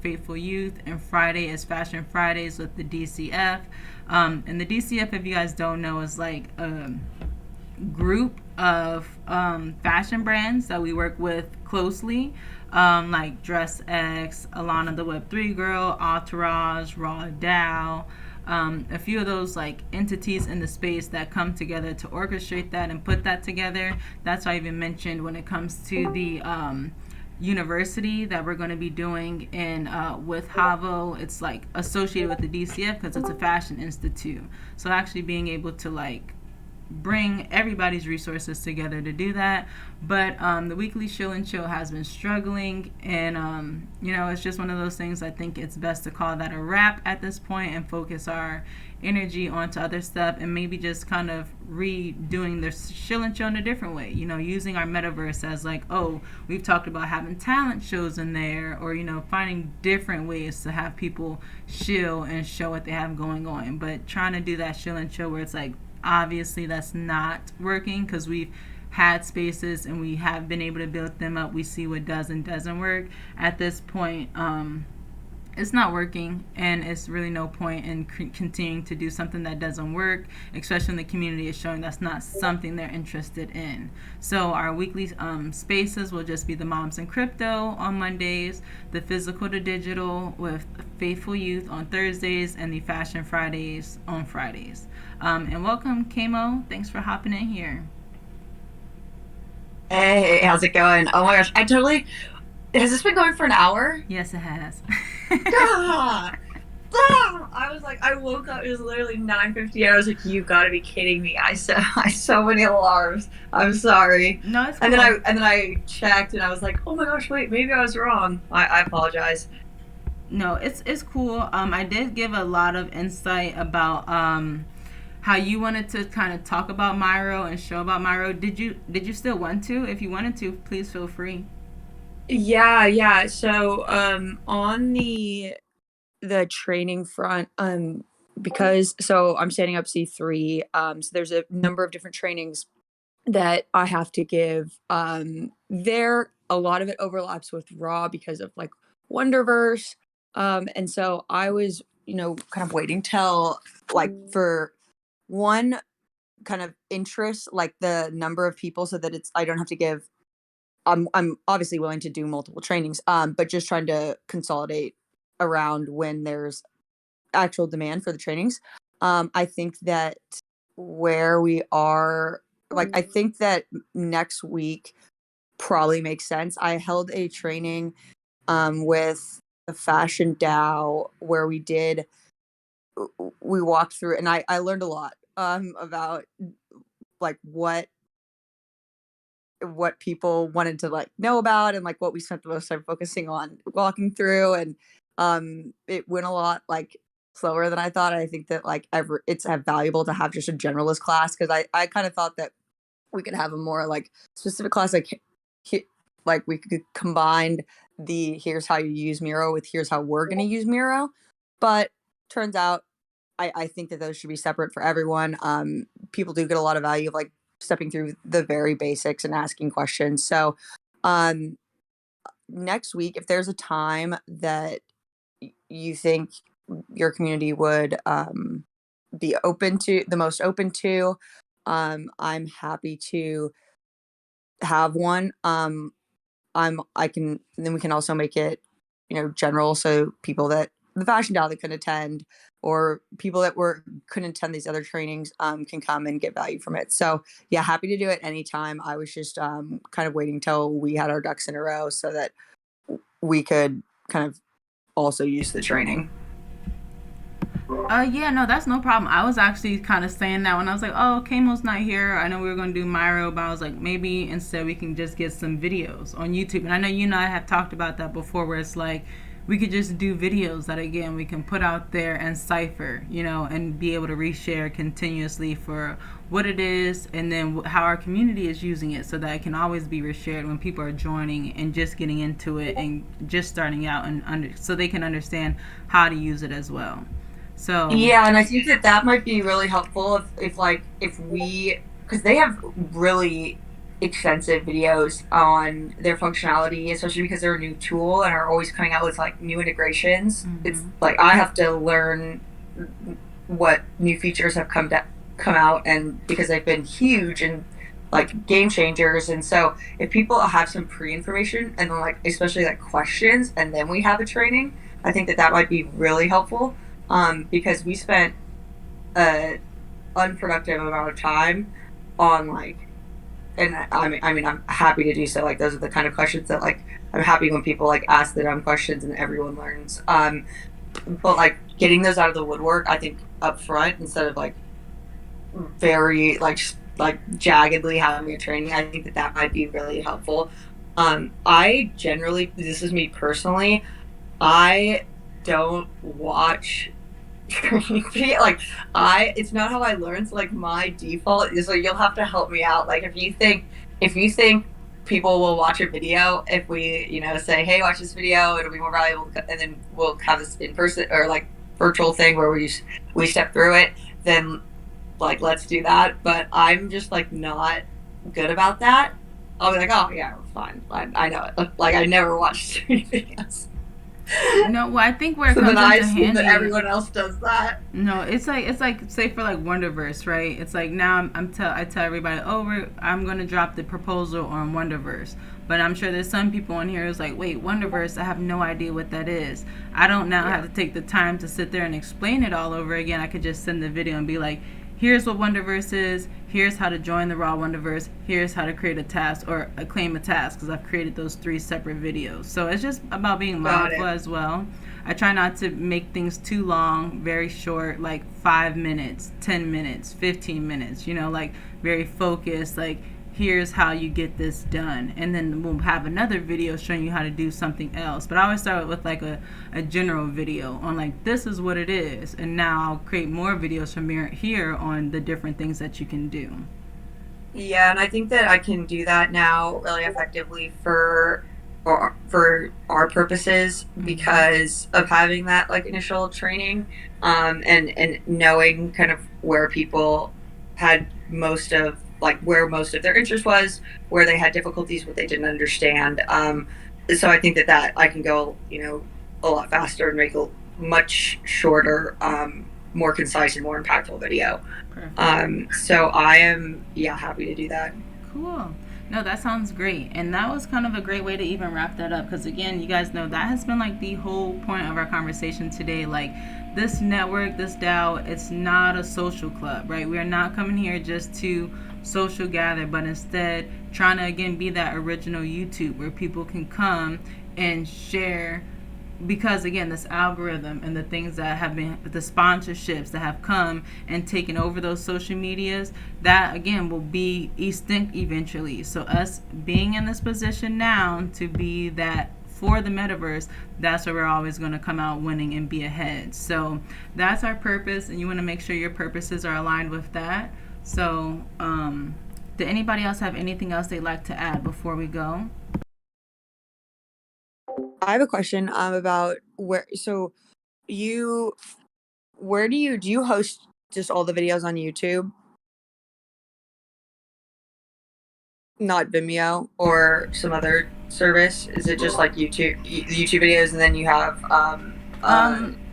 Faithful Youth, and Friday is Fashion Fridays with the DCF. And the DCF, if you guys don't know, is like a group of fashion brands that we work with closely, like DressX, Alana the Web3 Girl, Entourage, RAW DAO, a few of those like entities in the space that come together to orchestrate that and put that together. That's why I even mentioned when it comes to the university that we're going to be doing in with Havo, it's like associated with the DCF because it's a fashion institute. So actually being able to like bring everybody's resources together to do that. But the weekly Chill and Chill has been struggling, and it's just one of those things. I think it's best to call that a wrap at this point and focus our energy onto other stuff, and maybe just kind of redoing the Chill and Chill in a different way, using our metaverse as like, oh, we've talked about having talent shows in there, or finding different ways to have people chill and show what they have going on. But trying to do that Chill and Chill where it's like, obviously that's not working, because we've had spaces and we have been able to build them up. We see what does and doesn't work. At this point, it's not working, and it's really no point in continuing to do something that doesn't work, especially when the community is showing that's not something they're interested in. So our weekly spaces will just be the Moms and Crypto on Mondays, the Physical to Digital with Faithful Youth on Thursdays, and the Fashion Fridays on Fridays. And welcome, Kamo. Thanks for hopping in here. Hey, how's it going? Oh my gosh, has this been going for an hour? Yes, it has. I was like, I woke up, it was literally 9:50. I was like, you gotta be kidding me. I so many alarms. I'm sorry. No, it's cool. And then I checked and I was like, oh my gosh, wait, maybe I was wrong. I apologize. No, it's cool. I did give a lot of insight about how you wanted to kind of talk about Myro and show about Myro. Did you still want to? If you wanted to, please feel free. Yeah. So on the training front, because I'm setting up C3, so there's a number of different trainings that I have to give. There a lot of it overlaps with RAW because of like Wonderverse. And so I was, kind of waiting till like for one kind of interest, like the number of people, so that I don't have to give. I'm obviously willing to do multiple trainings, but just trying to consolidate around when there's actual demand for the trainings. I think that where we are, like, I think that next week probably makes sense. I held a training with the Fashion DAO where we walked through, and I learned a lot about like what people wanted to like know about, and like what we spent the most time focusing on walking through. And it went a lot like slower than I thought. I think that like it's valuable to have just a generalist class, because I kind of thought that we could have a more like specific class, like like we could combine the here's how you use Miro with here's how we're going to use Miro. But turns out I think that those should be separate for everyone. People do get a lot of value of like stepping through the very basics and asking questions. So next week, if there's a time that you think your community would be the most open to, I'm happy to have one. Then we can also make it, general, so people that the Fashion DAO that couldn't attend, or people that couldn't attend these other trainings, can come and get value from it. So yeah, happy to do it anytime. I was just kind of waiting till we had our ducks in a row so that we could kind of also use the training. Yeah, no, that's no problem. I was actually kind of saying that when I was like, oh, Kamo's not here. I know we were going to do Myro, but I was like, maybe instead we can just get some videos on YouTube. And I know you and I have talked about that before, where it's like we could just do videos that, again, we can put out there and cipher, and be able to reshare continuously for what it is, and then how our community is using it, so that it can always be reshared when people are joining and just getting into it and just starting out, and so they can understand how to use it as well. So yeah, and I think that might be really helpful if we, because they have really extensive videos on their functionality, especially because they're a new tool and are always coming out with like new integrations. Mm-hmm. It's like I have to learn what new features have come out, and because they've been huge and like game changers. And so if people have some pre-information and then like especially like questions, and then we have a training, I think that might be really helpful. Because we spent an unproductive amount of time on like, and I mean, I'm happy to do so. Like, those are the kind of questions that like, I'm happy when people like ask the dumb questions and everyone learns. But like getting those out of the woodwork, I think up front, instead of like very like jaggedly having a training, I think that might be really helpful. I generally, this is me personally, I don't watch training video. Like it's not how I learn. So like my default is, like, you'll have to help me out. Like if you think people will watch a video if we, say, hey, watch this video, it'll be more valuable, and then we'll have this in person or like virtual thing where we step through it, then like let's do that. But I'm just like not good about that. I'll be like, oh yeah, fine, I know it. Like I never watched training videos. No, well, I think where it comes into handy, that everyone else does that. No, it's like say for like Wonderverse, right? It's like now I tell everybody, oh, I'm gonna drop the proposal on Wonderverse, but I'm sure there's some people in here who's like, wait, Wonderverse, I have no idea what that is. I don't now have to take the time to sit there and explain it all over again. I could just send the video and be like, here's what Wonderverse is, here's how to join the RAW Wonderverse, here's how to create a task or claim a task, because I've created those 3 separate videos. So it's just about being mindful as well. I try not to make things too long, very short, like 5 minutes, 10 minutes, 15 minutes, like very focused, like here's how you get this done, and then we'll have another video showing you how to do something else. But I always start with like a general video on like, this is what it is, and now I'll create more videos from here on the different things that you can do. Yeah, and I think that I can do that now really effectively for our purposes, because of having that like initial training, and knowing kind of where people had where most of their interest was, where they had difficulties, what they didn't understand. So I think that I can go, a lot faster and make a much shorter, more concise and more impactful video. So I am, happy to do that. Cool. No, that sounds great. And that was kind of a great way to even wrap that up, because again, you guys know that has been like the whole point of our conversation today. Like, this network, this DAO, it's not a social club, right? We are not coming here just to social gather, but instead trying to again be that original YouTube where people can come and share, because again, this algorithm and the things that have been, the sponsorships that have come and taken over those social medias, that again will be extinct eventually. So us being in this position now to be that for the metaverse, that's where we're always going to come out winning and be ahead. So that's our purpose, and you want to make sure your purposes are aligned with that. So did anybody else have anything else they'd like to add before we go? I have a question about where do you host just all the videos on YouTube, not Vimeo or some other service? Is it just like YouTube videos, and then you have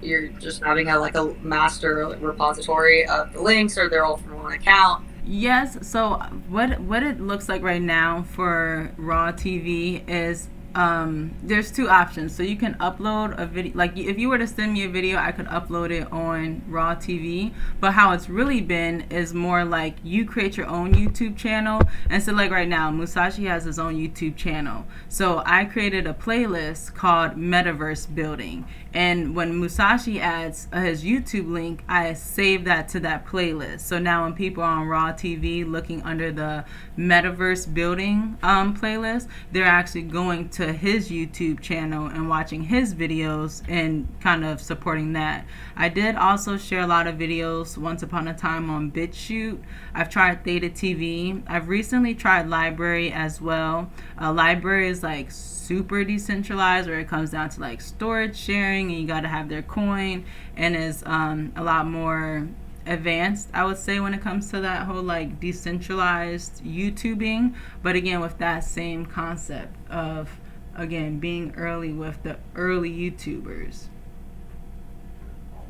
you're just having a master repository of the links, or they're all from one account? Yes. So what it looks like right now for Raw TV is there's two options. So you can upload a video. Like if you were to send me a video, I could upload it on Raw TV. But how it's really been is more like you create your own YouTube channel. And so like right now, Musashi has his own YouTube channel. So I created a playlist called Metaverse Building. And when Musashi adds his YouTube link, I save that to that playlist. So now when people are on Raw TV looking under the Metaverse Building playlist, they're actually going to his YouTube channel and watching his videos and kind of supporting that. I did also share a lot of videos once upon a time on BitChute. I've tried Theta TV. I've recently tried Library as well. Library is like super decentralized, where it comes down to like storage sharing and you got to have their coin, and is a lot more advanced, I would say, when it comes to that whole like decentralized YouTubing. But again, with that same concept of, again, being early with the early YouTubers.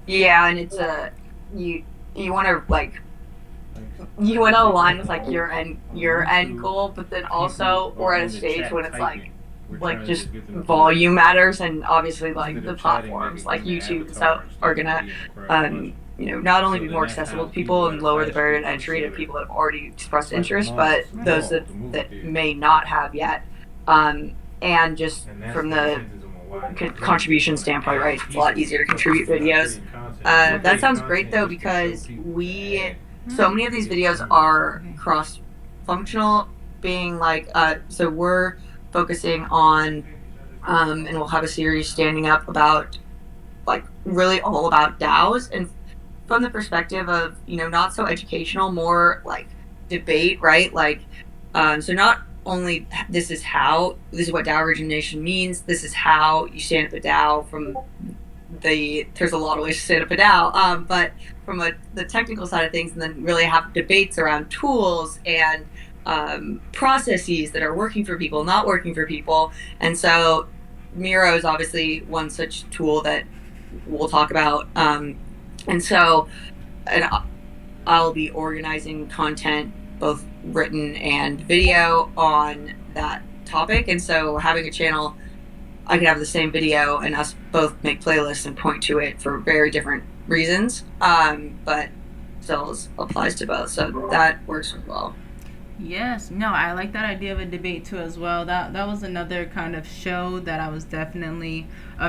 Yeah, and it's you want to you want to align with like your end goal, but then also we're at a stage when it's like just volume matters, and obviously like the platforms like YouTube and stuff are gonna not only be more accessible to people and lower the barrier to entry to people that have already expressed interest, but those that may not have yet. And just from the contribution standpoint, right, it's a lot easier to contribute videos. That sounds great though, because so many of these videos are cross-functional, being like, so we're focusing on, and we'll have a series standing up about like really all about DAOs, and from the perspective of, not so educational, more like debate, right? Like, so not only this is what DAO origination means, this is how you stand up a DAO there's a lot of ways to stand up a DAO, but from the technical side of things, and then really have debates around tools and processes that are working for people, not working for people. And so Miro is obviously one such tool that we'll talk about. And I'll be organizing content, both written and video, on that topic. And so having a channel, I could have the same video and us both make playlists and point to it for very different reasons, but still applies to both. So that works well. Yes, no, I like that idea of a debate too as well. That was another kind of show that I was definitely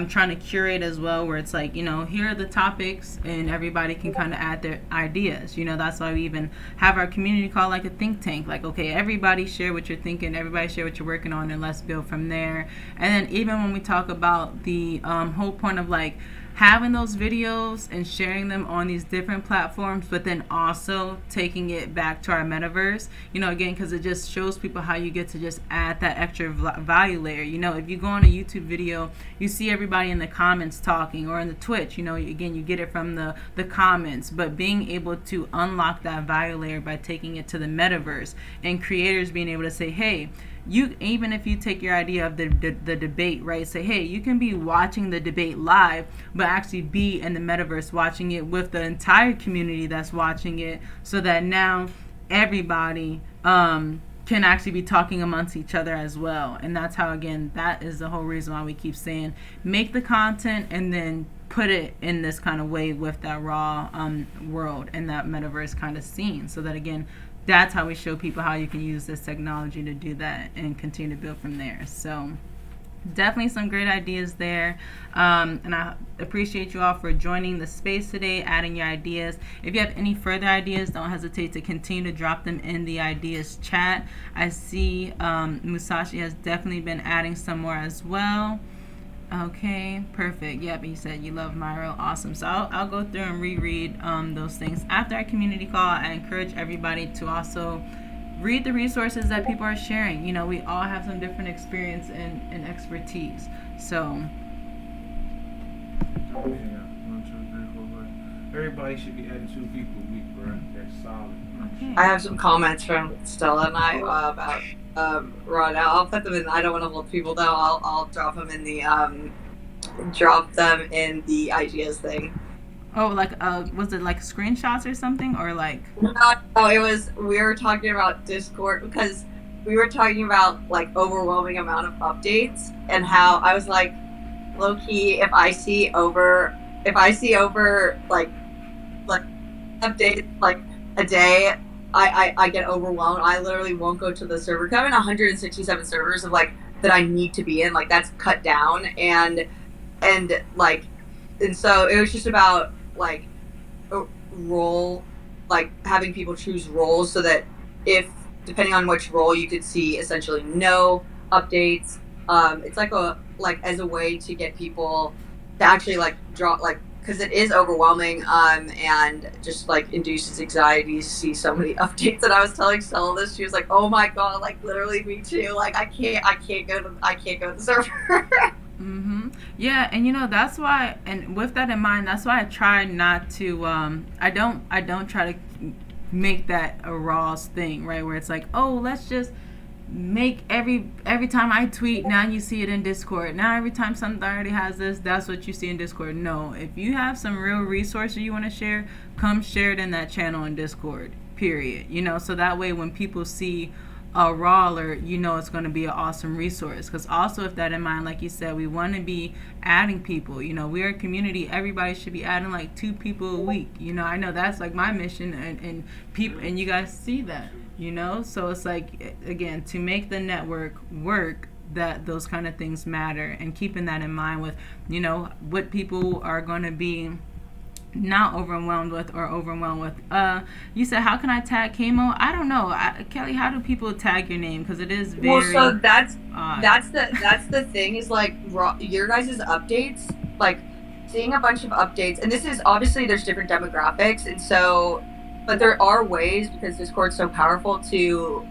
trying to curate as well, where it's like, here are the topics and everybody can kind of add their ideas. That's why we even have our community called like a think tank. Like, okay, everybody share what you're thinking, everybody share what you're working on, and let's build from there. And then even when we talk about the whole point of like having those videos and sharing them on these different platforms, but then also taking it back to our metaverse, again, because it just shows people how you get to just add that extra value layer. If you go on a YouTube video, you see everybody in the comments talking, or in the Twitch, again, you get it from the comments, but being able to unlock that value layer by taking it to the metaverse, and creators being able to say, hey, even if you take your idea of the debate, right, say, hey, you can be watching the debate live, but actually be in the metaverse watching it with the entire community that's watching it, so that now everybody can actually be talking amongst each other as well. And that's how, again, that is the whole reason why we keep saying make the content and then put it in this kind of way with that raw world and that metaverse kind of scene, so that, again, that's how we show people how you can use this technology to do that and continue to build from there. So definitely some great ideas there. And I appreciate you all for joining the space today, adding your ideas. If you have any further ideas, don't hesitate to continue to drop them in the ideas chat. I see Musashi has definitely been adding some more as well. Okay, perfect. Yep, he said you love Myro. Awesome. So I'll go through and reread those things after our community call. I encourage everybody to also read the resources that people are sharing. We all have some different experience and expertise. So Oh, yeah. 1, 2, 3, 4, 5. Everybody should be adding 2 people a week, bro. That's solid. okay. I have some comments from Stella and I about RAW DAO. I'll put them in. I don't want to hold people though. I'll drop them in the ideas thing. Oh, like was it like screenshots or something, or like? No, it was, we were talking about Discord because we were talking about like overwhelming amount of updates and how I was like, low key, if I see over like updates like a day, I get overwhelmed. I literally won't go to the server. I'm in 167 servers of like that I need to be in. Like that's cut down and like, and so it was just about like a role, like having people choose roles so that if depending on which role you could see essentially no updates. It's like as a way to get people to actually like draw like, because it is overwhelming and just like induces anxiety to see so many updates. And I was telling Stella this, she was like, oh my god, like literally me too, like I can't go to the server. Yeah, and that's why, and with that in mind, that's why I try not to. I don't try to make that a Raw's thing, right? Where it's like, oh, let's just make every time I tweet, now you see it in Discord. Now every time something already has this, that's what you see in Discord. No, if you have some real resources you want to share, come share it in that channel in Discord. Period. So that way when people see a raw alert, it's going to be an awesome resource. Because also, with that in mind, like you said, we want to be adding people. We're a community. Everybody should be adding like 2 people a week. I know that's like my mission, and people, and you guys see that. So it's like, again, to make the network work, that those kind of things matter, and keeping that in mind with what people are going to be not overwhelmed with or overwhelmed with. You said, how can I tag Kamo? I don't know. Kelly, how do people tag your name? Because it is very Well, so that's odd. that's the thing is like your guys' updates, like seeing a bunch of updates, and this is obviously there's different demographics, and so, but there are ways, because Discord's so powerful to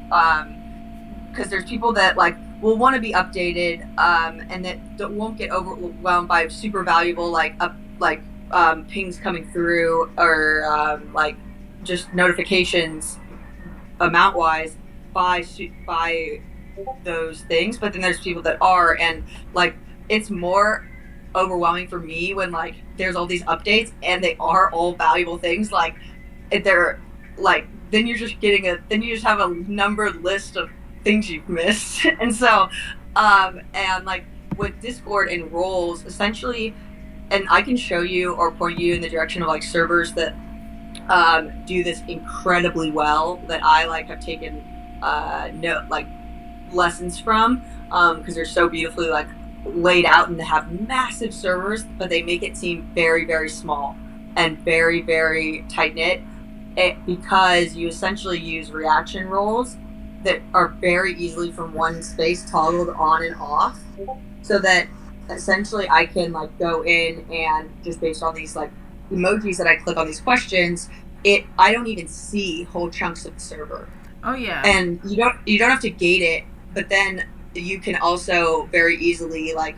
because there's people that like will want to be updated and that won't get overwhelmed by super valuable pings coming through or like just notifications amount wise by those things. But then there's people that are, and like it's more overwhelming for me when like there's all these updates and they are all valuable things, like if they're like, then you're just then you just have a numbered list of things you've missed. And so and like with Discord and roles essentially, and I can show you or point you in the direction of like servers that do this incredibly well, that I like have taken lessons from, because they're so beautifully like laid out, and they have massive servers, but they make it seem very, very small and very, very tight knit, because you essentially use reaction roles that are very easily from one space toggled on and off, so that essentially I can like go in and just based on these like emojis that I click on these questions, I don't even see whole chunks of the server. Oh yeah. And you don't have to gate it, but then you can also very easily like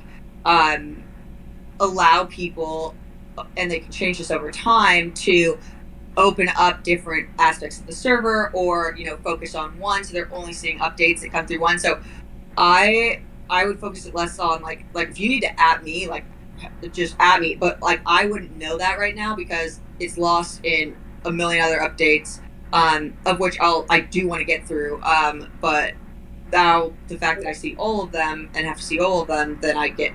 allow people, and they can change this over time, to open up different aspects of the server, or focus on one, so they're only seeing updates that come through one. So I would focus it less on like if you need to at me, like just at me, but like I wouldn't know that right now because it's lost in a million other updates, of which I do want to get through, but now the fact that I see all of them and have to see all of them, then I get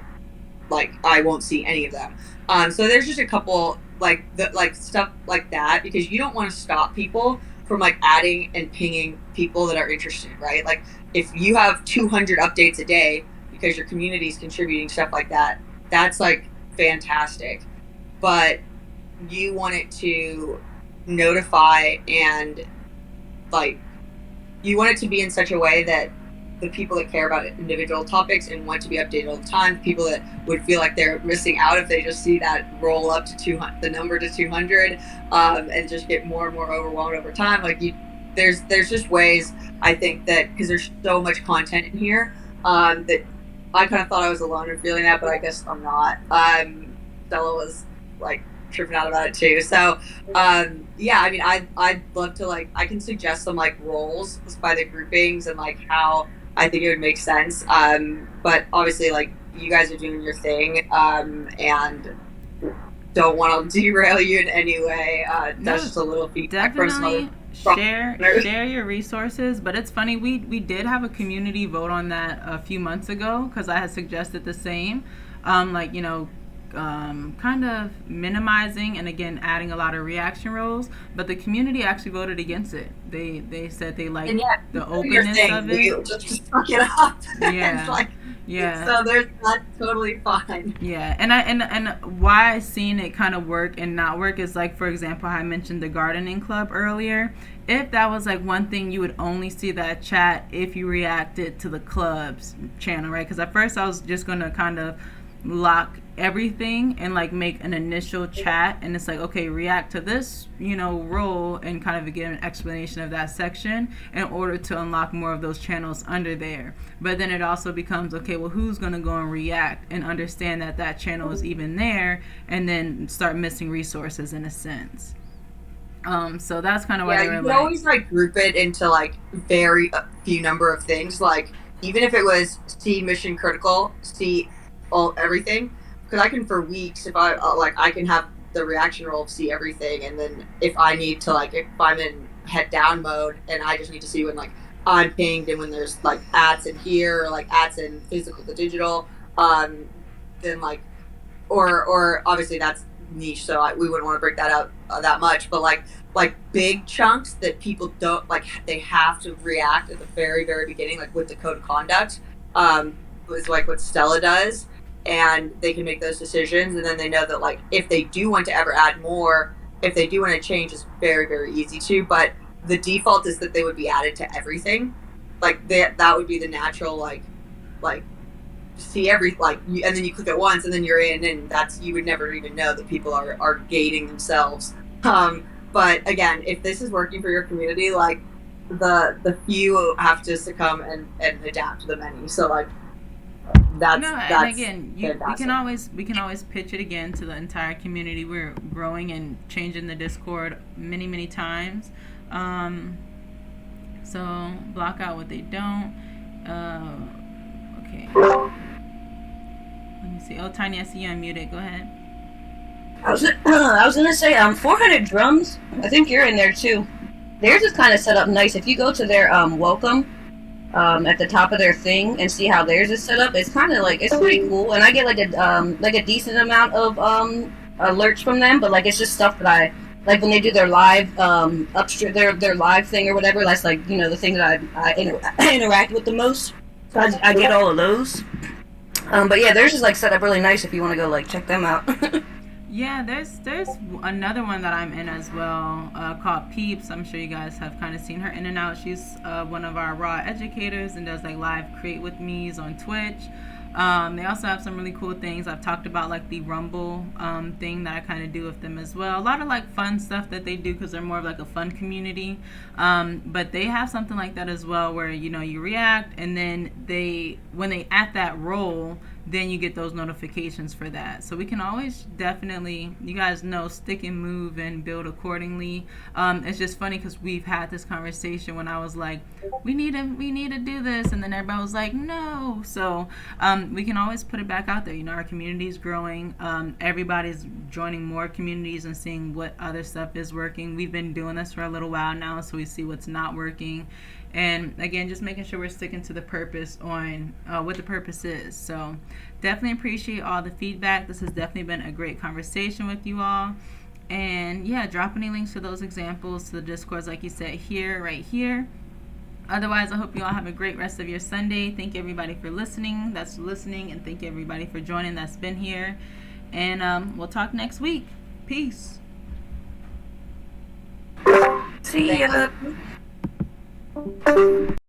like I won't see any of them. So there's just a couple like stuff like that, because you don't want to stop people from like adding and pinging people that are interested, right? Like if you have 200 updates a day because your community is contributing stuff like that, that's like fantastic. But you want it to notify, and like you want it to be in such a way that the people that care about individual topics and want to be updated all the time, people that would feel like they're missing out if they just see that roll up to 200, the number to 200, and just get more and more overwhelmed over time. Like there's just ways I think that because there's so much content in here, that I kind of thought I was alone in feeling that, but I guess I'm not. Stella was like tripping out about it too. So yeah, I mean, I'd love to, like, I can suggest some like roles by the groupings and like how I think it would make sense. But obviously, like, you guys are doing your thing, and don't want to derail you in any way. That's No, just a little feedback from some other definitely share your resources. But it's funny, we did have a community vote on that a few months ago because I had suggested the same, like, you know, kind of minimizing and again adding a lot of reaction roles, but the community actually voted against it. They said they liked and yeah, the your openness thing, of we it. just suck it up. Yeah. It's like, Yeah. so there's that's totally fine. Yeah, and why I seen it kind of work and not work is, like, for example, I mentioned the gardening club earlier. If that was like one thing, you would only see that chat if you reacted to the club's channel, right? Because at first I was just gonna kind of lock everything and like make an initial chat, and it's like, okay, react to this, you know, role, and kind of give an explanation of that section in order to unlock more of those channels under there. But then it also becomes, okay, well, who's going to go and react and understand that that channel is even there, and then start missing resources in a sense. So that's kind of why Yeah, they you were could like, always like group it into like very few number of things. Like, even if it was C mission critical, C all everything, because I can for weeks, if I like, I can have the reaction role of see everything, and then if I need to, like, if I'm in head down mode and I just need to see when like I'm pinged and when there's like ads in here or like ads in physical to digital, then like, or obviously that's niche, so we wouldn't want to break that out that much, but like big chunks that people don't like, they have to react at the very beginning, like with the code of conduct, is like what Stella does, and they can make those decisions, and then they know that, like, if they do want to ever add more, if they do want to change, it's very easy to, but the default is that they would be added to everything, like that would be the natural, like see every, like, and then you click it once and then you're in, and that's, you would never even know that people are gating themselves. But again, if this is working for your community, like, the few have to succumb and adapt to the many, so like that's no, and that's again, fantastic. we can always pitch it again to the entire community. We're growing and changing the Discord many times. So block out what they don't. Okay. Let me see. Oh, Tiny, I see you unmuted. Go ahead. I was gonna say 400 drums. I think you're in there too. Theirs is kind of set up nice. If you go to their welcome at the top of their thing and see how theirs is set up, it's kind of like, it's pretty cool. And I get like a decent amount of alerts from them, but like it's just stuff that I like when they do their live upstream, their live thing or whatever. That's like, you know, the thing that I interact with the most. So I get all of those. But yeah, theirs is like set up really nice if you want to go like check them out. Yeah, there's another one that I'm in as well, called Peeps. I'm sure you guys have kind of seen her in and out. She's one of our raw educators and does like live create with me's on Twitch. They also have some really cool things. I've talked about like the Rumble thing that I kind of do with them as well. A lot of like fun stuff that they do because they're more of like a fun community. But they have something like that as well, where, you know, you react, and then when they at that role, then you get those notifications for that. So we can always definitely, you guys know, stick and move and build accordingly. It's just funny because we've had this conversation when I was like, we need to do this, and then everybody was like, no. So we can always put it back out there. You know, our community is growing. Everybody's joining more communities and seeing what other stuff is working. We've been doing this for a little while now, so we see what's not working. And again, just making sure we're sticking to the purpose on what the purpose is. So definitely appreciate all the feedback. This has definitely been a great conversation with you all. And yeah, drop any links to those examples to the Discords, like you said, right here. Otherwise, I hope you all have a great rest of your Sunday. Thank everybody for listening. That's listening, and thank everybody for joining. That's been here. And we'll talk next week. Peace. See ya.